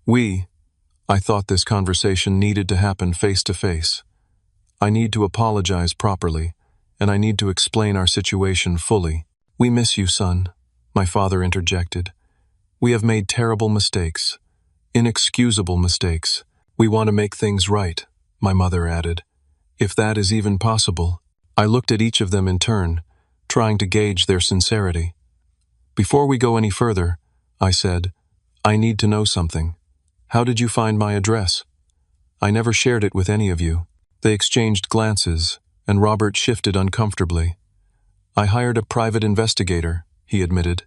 I thought this conversation needed to happen face to face. I need to apologize properly, and I need to explain our situation fully. We miss you, son, my father interjected. We have made terrible mistakes, inexcusable mistakes. We want to make things right, my mother added. If that is even possible. I looked at each of them in turn, trying to gauge their sincerity. Before we go any further, I said, I need to know something. How did you find my address? I never shared it with any of you. They exchanged glances, and Robert shifted uncomfortably. I hired a private investigator, he admitted.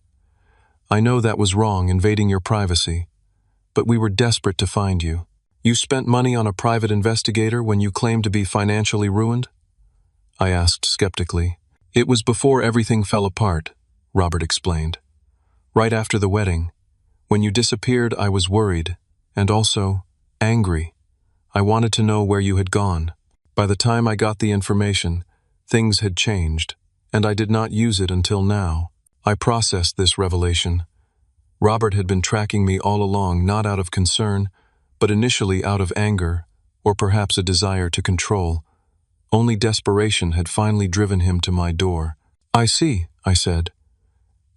I know that was wrong, invading your privacy, but we were desperate to find you. You spent money on a private investigator when you claimed to be financially ruined? I asked skeptically. It was before everything fell apart, Robert explained. Right after the wedding. When you disappeared, I was worried, and also angry. I wanted to know where you had gone. By the time I got the information, things had changed, and I did not use it until now. I processed this revelation. Robert had been tracking me all along, not out of concern, but initially out of anger, or perhaps a desire to control. Only desperation had finally driven him to my door. I see, I said.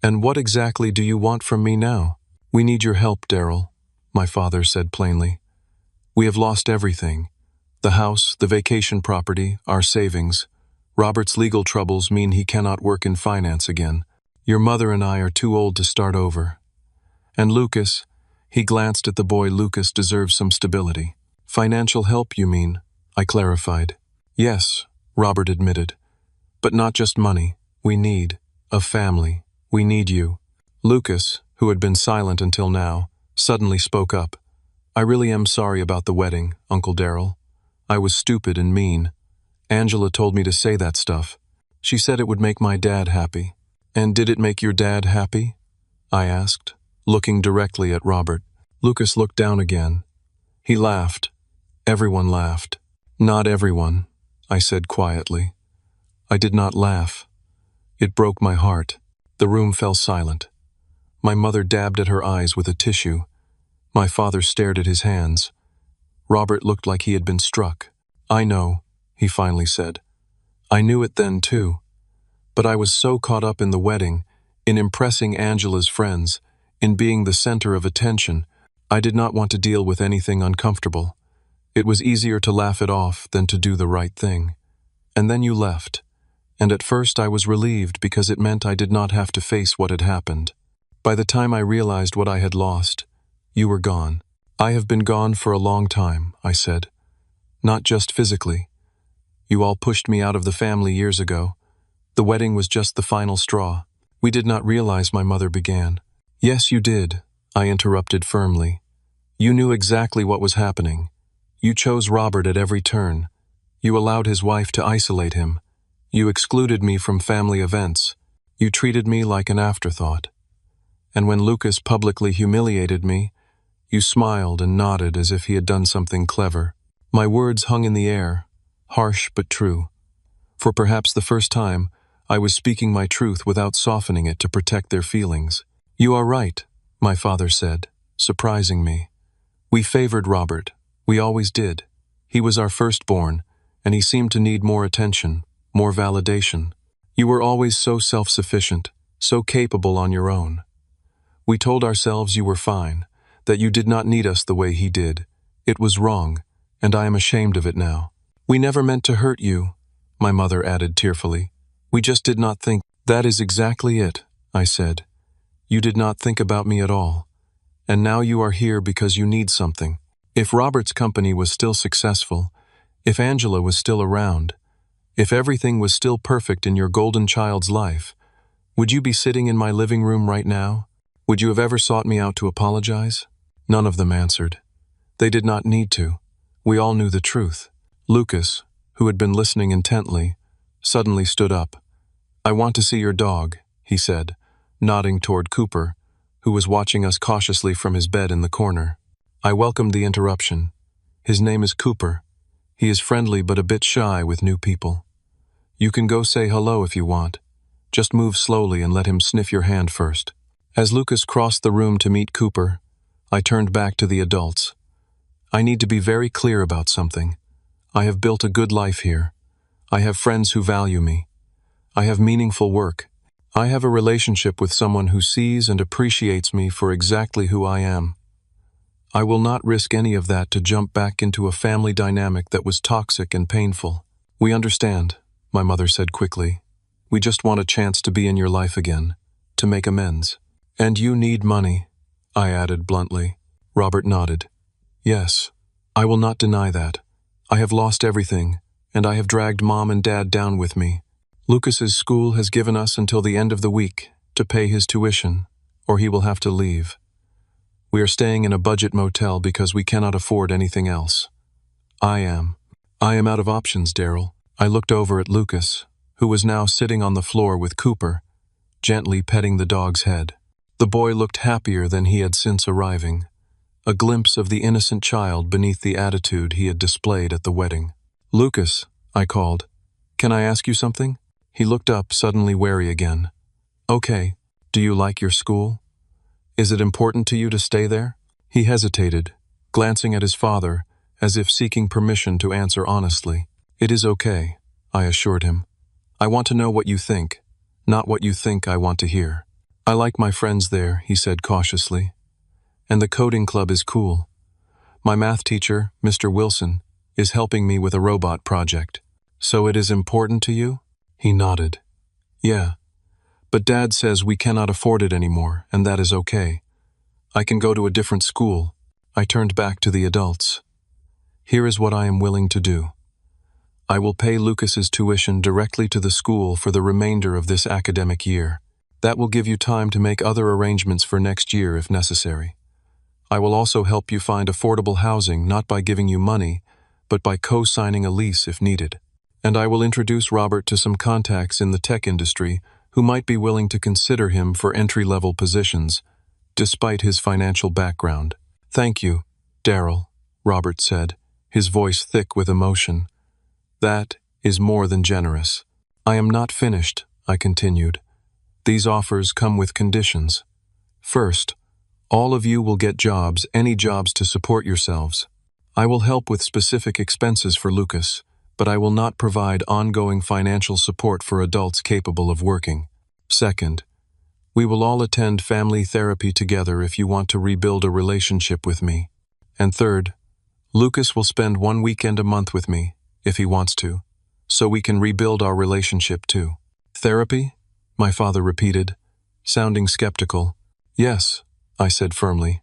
And what exactly do you want from me now? We need your help, Darrell, my father said plainly. We have lost everything. The house, the vacation property, our savings. Robert's legal troubles mean he cannot work in finance again. Your mother and I are too old to start over. And Lucas, he glanced at the boy, Lucas deserves some stability. Financial help, you mean? I clarified. Yes, Robert admitted. But not just money. We need a family. We need you. Lucas, who had been silent until now, suddenly spoke up. I really am sorry about the wedding, Uncle Darrell. I was stupid and mean. Angela told me to say that stuff. She said it would make my dad happy. And did it make your dad happy? I asked, looking directly at Robert. Lucas looked down again. He laughed. Everyone laughed. Not everyone, I said quietly. I did not laugh. It broke my heart. The room fell silent. My mother dabbed at her eyes with a tissue. My father stared at his hands. Robert looked like he had been struck. I know, he finally said. I knew it then too. But I was so caught up in the wedding, in impressing Angela's friends, in being the center of attention, I did not want to deal with anything uncomfortable. It was easier to laugh it off than to do the right thing. And then you left. And at first I was relieved because it meant I did not have to face what had happened. By the time I realized what I had lost, you were gone. I have been gone for a long time, I said. Not just physically. You all pushed me out of the family years ago. The wedding was just the final straw. We did not realize, my mother began. Yes, you did, I interrupted firmly. You knew exactly what was happening. You chose Robert at every turn. You allowed his wife to isolate him. You excluded me from family events. You treated me like an afterthought. And when Lucas publicly humiliated me, you smiled and nodded as if he had done something clever. My words hung in the air, harsh but true. For perhaps the first time, I was speaking my truth without softening it to protect their feelings. You are right, my father said, surprising me. We favored Robert. We always did. He was our firstborn, and he seemed to need more attention, more validation. You were always so self-sufficient, so capable on your own. We told ourselves you were fine, that you did not need us the way he did. It was wrong, and I am ashamed of it now. We never meant to hurt you, my mother added tearfully. We just did not think. That is exactly it, I said. You did not think about me at all. And now you are here because you need something. If Robert's company was still successful, if Angela was still around, if everything was still perfect in your golden child's life, would you be sitting in my living room right now? Would you have ever sought me out to apologize? None of them answered. They did not need to. We all knew the truth. Lucas, who had been listening intently, suddenly stood up. I want to see your dog, he said, nodding toward Cooper, who was watching us cautiously from his bed in the corner. I welcomed the interruption. His name is Cooper. He is friendly but a bit shy with new people. You can go say hello if you want. Just move slowly and let him sniff your hand first. As Lucas crossed the room to meet Cooper, I turned back to the adults. I need to be very clear about something. I have built a good life here. I have friends who value me. I have meaningful work. I have a relationship with someone who sees and appreciates me for exactly who I am. I will not risk any of that to jump back into a family dynamic that was toxic and painful. We understand, my mother said quickly. We just want a chance to be in your life again, to make amends. And you need money, I added bluntly. Robert nodded. Yes, I will not deny that. I have lost everything, and I have dragged Mom and Dad down with me. Lucas's school has given us until the end of the week to pay his tuition, or he will have to leave. We are staying in a budget motel because we cannot afford anything else. I am out of options, Darrell. I looked over at Lucas, who was now sitting on the floor with Cooper, gently petting the dog's head. The boy looked happier than he had since arriving, a glimpse of the innocent child beneath the attitude he had displayed at the wedding. Lucas, I called, can I ask you something? He looked up, suddenly wary again. Okay, do you like your school? Is it important to you to stay there? He hesitated, glancing at his father, as if seeking permission to answer honestly. It is okay, I assured him. I want to know what you think, not what you think I want to hear. I like my friends there, he said cautiously. And the coding club is cool. My math teacher, Mr. Wilson, is helping me with a robot project. So it is important to you? He nodded. Yeah. But Dad says we cannot afford it anymore, and that is okay. I can go to a different school. I turned back to the adults. Here is what I am willing to do. I will pay Lucas's tuition directly to the school for the remainder of this academic year. That will give you time to make other arrangements for next year if necessary. I will also help you find affordable housing, not by giving you money, but by co-signing a lease if needed. And I will introduce Robert to some contacts in the tech industry who might be willing to consider him for entry-level positions, despite his financial background. Thank you, Darrell, Robert said, his voice thick with emotion. That is more than generous. I am not finished, I continued. These offers come with conditions. First, all of you will get jobs, any jobs to support yourselves. I will help with specific expenses for Lucas, but I will not provide ongoing financial support for adults capable of working. Second, we will all attend family therapy together if you want to rebuild a relationship with me. And third, Lucas will spend 1 weekend a month with me, if he wants to, so we can rebuild our relationship too. Therapy? My father repeated, sounding skeptical. Yes, I said firmly.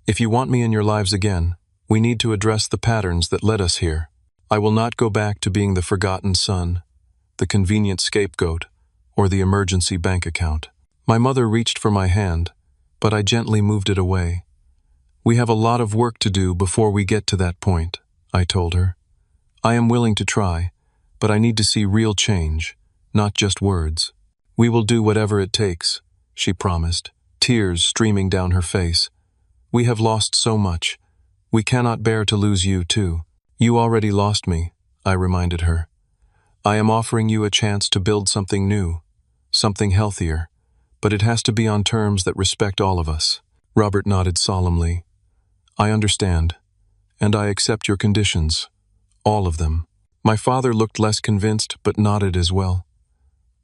If you want me in your lives again, we need to address the patterns that led us here. I will not go back to being the forgotten son, the convenient scapegoat, or the emergency bank account. My mother reached for my hand, but I gently moved it away. We have a lot of work to do before we get to that point, I told her. I am willing to try, but I need to see real change, not just words. We will do whatever it takes, she promised, tears streaming down her face. We have lost so much. We cannot bear to lose you too. You already lost me, I reminded her. I am offering you a chance to build something new, something healthier, but it has to be on terms that respect all of us. Robert nodded solemnly. I understand, and I accept your conditions, all of them. My father looked less convinced, but nodded as well.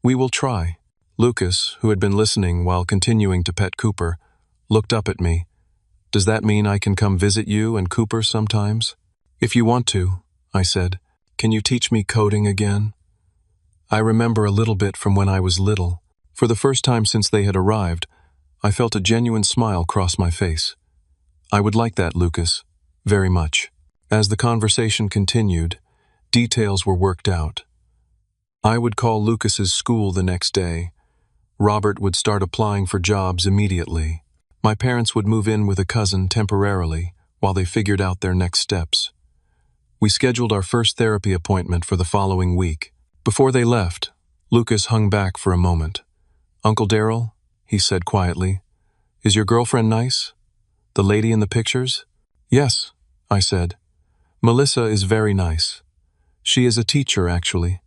We will try. Lucas, who had been listening while continuing to pet Cooper, looked up at me. Does that mean I can come visit you and Cooper sometimes? If you want to, I said. Can you teach me coding again? I remember a little bit from when I was little. For the first time since they had arrived, I felt a genuine smile cross my face. I would like that, Lucas, very much. As the conversation continued, details were worked out. I would call Lucas's school the next day. Robert would start applying for jobs immediately. My parents would move in with a cousin temporarily while they figured out their next steps. We scheduled our first therapy appointment for the following week. Before they left, Lucas hung back for a moment. Uncle Darrell, he said quietly, is your girlfriend nice? The lady in the pictures? Yes, I said. Melissa is very nice. She is a teacher, actually.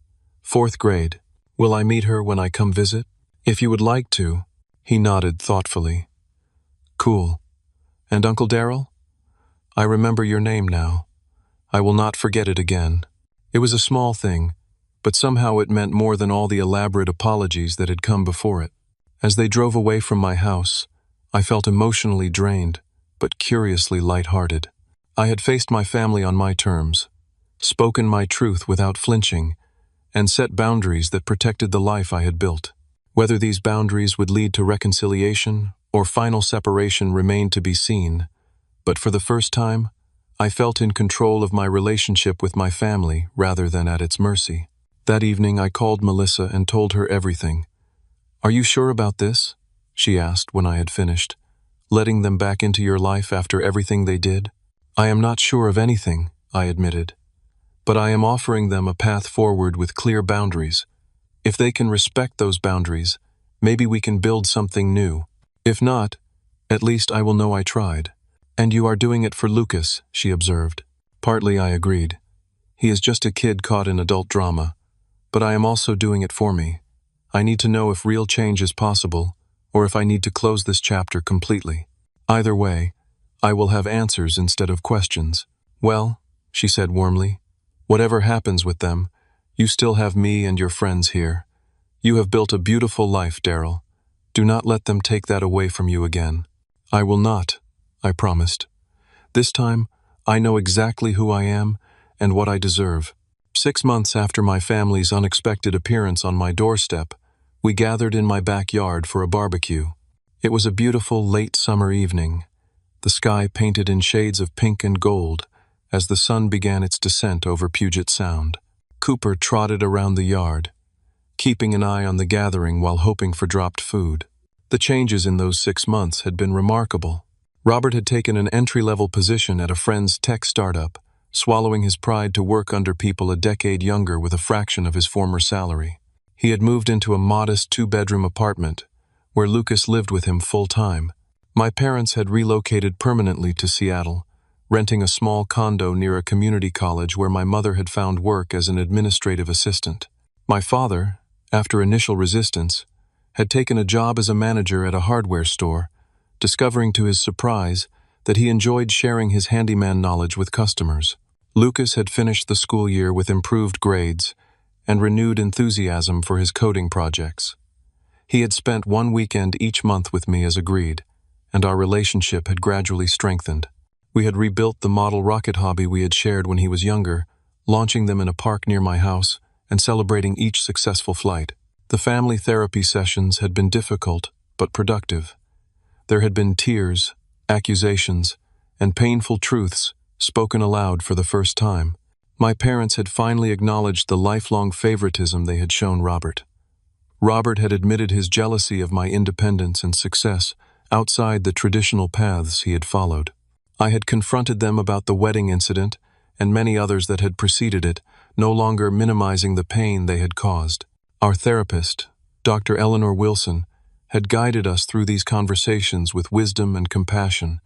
4th grade. Will I meet her when I come visit? If you would like to, he nodded thoughtfully. Cool. And Uncle Darrell? I remember your name now. I will not forget it again. It was a small thing, but somehow it meant more than all the elaborate apologies that had come before it. As they drove away from my house, I felt emotionally drained, but curiously light-hearted. I had faced my family on my terms, spoken my truth without flinching, and set boundaries that protected the life I had built. Whether these boundaries would lead to reconciliation or final separation remained to be seen, but for the first time, I felt in control of my relationship with my family rather than at its mercy. That evening, I called Melissa and told her everything. "Are you sure about this?" she asked when I had finished. "Letting them back into your life after everything they did?" "I am not sure of anything," I admitted. "But I am offering them a path forward with clear boundaries. If they can respect those boundaries, maybe we can build something new. If not, at least I will know I tried." "And you are doing it for Lucas," she observed. Partly I agreed. He is just a kid caught in adult drama. But I am also doing it for me. I need to know if real change is possible, or if I need to close this chapter completely. Either way, I will have answers instead of questions. "Well," she said warmly, "whatever happens with them, you still have me and your friends here. You have built a beautiful life, Darrell. Do not let them take that away from you again." "I will not," I promised. "This time, I know exactly who I am and what I deserve." 6 months after my family's unexpected appearance on my doorstep, we gathered in my backyard for a barbecue. It was a beautiful late summer evening, the sky painted in shades of pink and gold as the sun began its descent over Puget Sound. Cooper trotted around the yard, keeping an eye on the gathering while hoping for dropped food. The changes in those 6 months had been remarkable. Robert had taken an entry-level position at a friend's tech startup, swallowing his pride to work under people a decade younger with a fraction of his former salary. He had moved into a modest 2-bedroom apartment, where Lucas lived with him full-time. My parents had relocated permanently to Seattle, renting a small condo near a community college where my mother had found work as an administrative assistant. My father, after initial resistance, had taken a job as a manager at a hardware store, discovering to his surprise that he enjoyed sharing his handyman knowledge with customers. Lucas had finished the school year with improved grades and renewed enthusiasm for his coding projects. He had spent 1 weekend each month with me as agreed, and our relationship had gradually strengthened. We had rebuilt the model rocket hobby we had shared when he was younger, launching them in a park near my house and celebrating each successful flight. The family therapy sessions had been difficult but productive. There had been tears, accusations, and painful truths spoken aloud for the first time. My parents had finally acknowledged the lifelong favoritism they had shown Robert. Robert had admitted his jealousy of my independence and success outside the traditional paths he had followed. I had confronted them about the wedding incident and many others that had preceded it, no longer minimizing the pain they had caused. Our therapist, Dr. Eleanor Wilson, had guided us through these conversations with wisdom and compassion,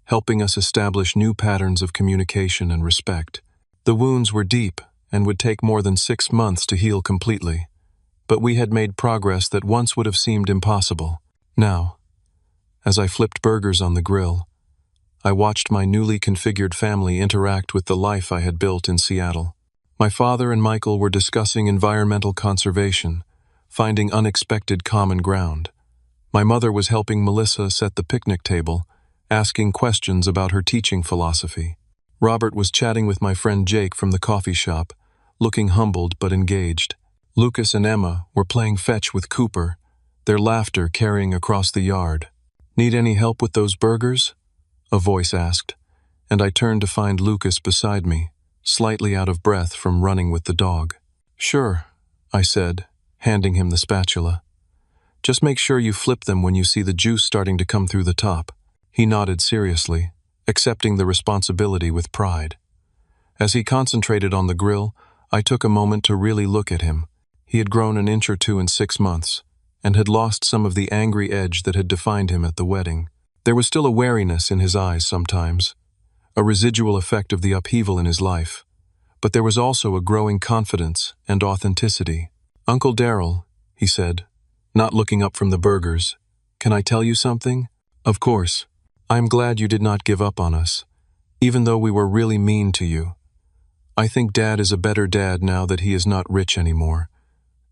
helping us establish new patterns of communication and respect. The wounds were deep and would take more than 6 months to heal completely, but we had made progress that once would have seemed impossible. Now, as I flipped burgers on the grill, I watched my newly configured family interact with the life I had built in Seattle. My father and Michael were discussing environmental conservation, finding unexpected common ground. My mother was helping Melissa set the picnic table, asking questions about her teaching philosophy. Robert was chatting with my friend Jake from the coffee shop, looking humbled but engaged. Lucas and Emma were playing fetch with Cooper, their laughter carrying across the yard. "Need any help with those burgers?" a voice asked, and I turned to find Lucas beside me, slightly out of breath from running with the dog. "Sure," I said, handing him the spatula. "Just make sure you flip them when you see the juice starting to come through the top." He nodded seriously, accepting the responsibility with pride. As he concentrated on the grill, I took a moment to really look at him. He had grown an inch or two in 6 months, and had lost some of the angry edge that had defined him at the wedding. There was still a wariness in his eyes sometimes, a residual effect of the upheaval in his life, but there was also a growing confidence and authenticity. "Uncle Darrell," he said, not looking up from the burgers, "can I tell you something?" "Of course." I am glad you did not give up on us, even though we were really mean to you. I think Dad is a better dad now that he is not rich anymore,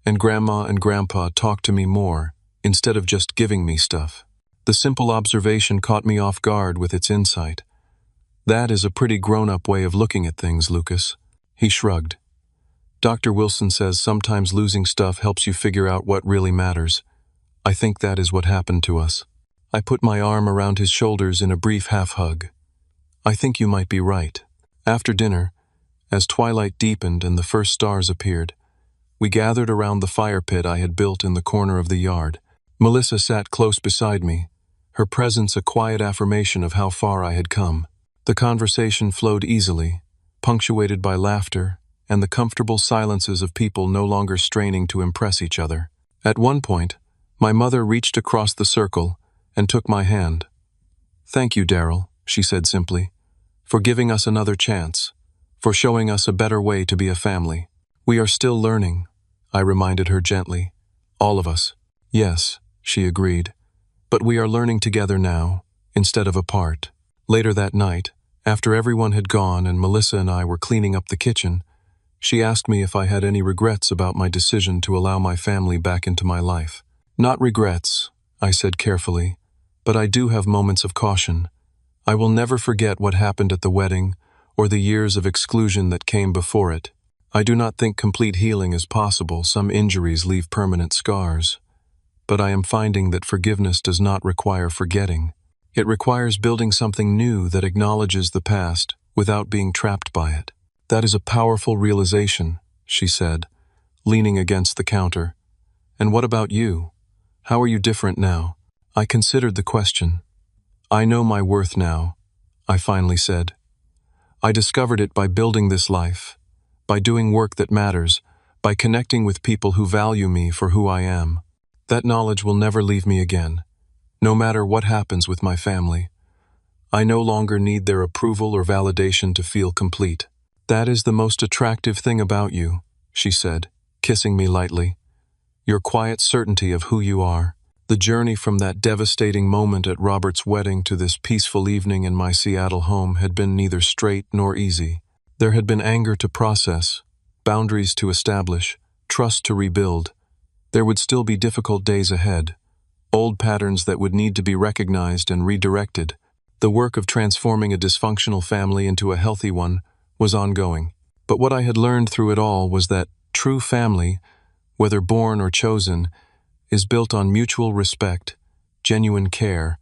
and Grandma and Grandpa talk to me more, instead of just giving me stuff. The simple observation caught me off guard with its insight. That is a pretty grown-up way of looking at things, Lucas. He shrugged. Dr. Wilson says sometimes losing stuff helps you figure out what really matters. I think that is what happened to us. I put my arm around his shoulders in a brief half-hug. I think you might be right. After dinner, as twilight deepened and the first stars appeared, we gathered around the fire pit I had built in the corner of the yard. Melissa sat close beside me, her presence a quiet affirmation of how far I had come. The conversation flowed easily, punctuated by laughter and the comfortable silences of people no longer straining to impress each other. At one point, my mother reached across the circle and took my hand. "Thank you, Darrell," she said simply, "for giving us another chance, for showing us a better way to be a family. We are still learning," I reminded her gently. "All of us." "Yes," she agreed, "but we are learning together now, instead of apart." Later that night, after everyone had gone and Melissa and I were cleaning up the kitchen, she asked me if I had any regrets about my decision to allow my family back into my life. "Not regrets," I said carefully, "but I do have moments of caution. I will never forget what happened at the wedding or the years of exclusion that came before it. I do not think complete healing is possible. Some injuries leave permanent scars. But I am finding that forgiveness does not require forgetting. It requires building something new that acknowledges the past without being trapped by it." "That is a powerful realization," she said, leaning against the counter. "And what about you? How are you different now?" I considered the question. "I know my worth now," I finally said. "I discovered it by building this life, by doing work that matters, by connecting with people who value me for who I am. That knowledge will never leave me again, no matter what happens with my family. I no longer need their approval or validation to feel complete." "That is the most attractive thing about you," she said, kissing me lightly. "Your quiet certainty of who you are." The journey from that devastating moment at Robert's wedding to this peaceful evening in my Seattle home had been neither straight nor easy. There had been anger to process, boundaries to establish, trust to rebuild. There would still be difficult days ahead, old patterns that would need to be recognized and redirected. The work of transforming a dysfunctional family into a healthy one was ongoing. But what I had learned through it all was that true family, whether born or chosen, is built on mutual respect, genuine care,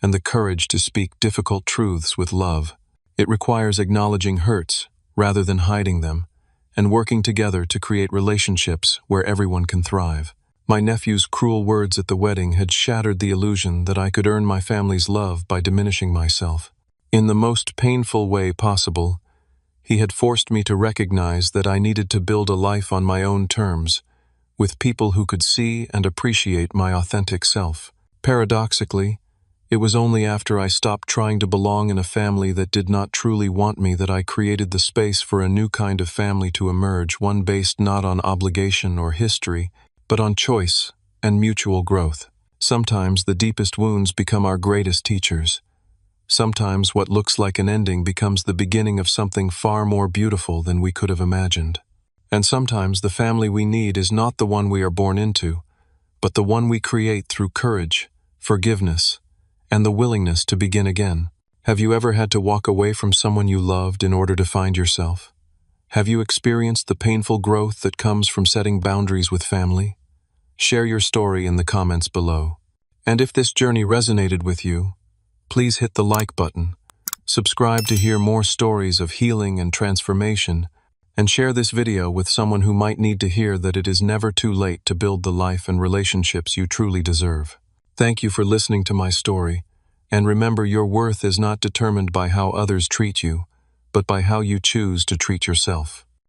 and the courage to speak difficult truths with love. It requires acknowledging hurts rather than hiding them, and working together to create relationships where everyone can thrive. My nephew's cruel words at the wedding had shattered the illusion that I could earn my family's love by diminishing myself. In the most painful way possible, he had forced me to recognize that I needed to build a life on my own terms, with people who could see and appreciate my authentic self. Paradoxically, it was only after I stopped trying to belong in a family that did not truly want me that I created the space for a new kind of family to emerge, one based not on obligation or history, but on choice and mutual growth. Sometimes the deepest wounds become our greatest teachers. Sometimes what looks like an ending becomes the beginning of something far more beautiful than we could have imagined. And sometimes the family we need is not the one we are born into, but the one we create through courage, forgiveness, and the willingness to begin again. Have you ever had to walk away from someone you loved in order to find yourself? Have you experienced the painful growth that comes from setting boundaries with family? Share your story in the comments below. And if this journey resonated with you, please hit the like button, subscribe to hear more stories of healing and transformation, and share this video with someone who might need to hear that it is never too late to build the life and relationships you truly deserve. Thank you for listening to my story, and remember, your worth is not determined by how others treat you, but by how you choose to treat yourself.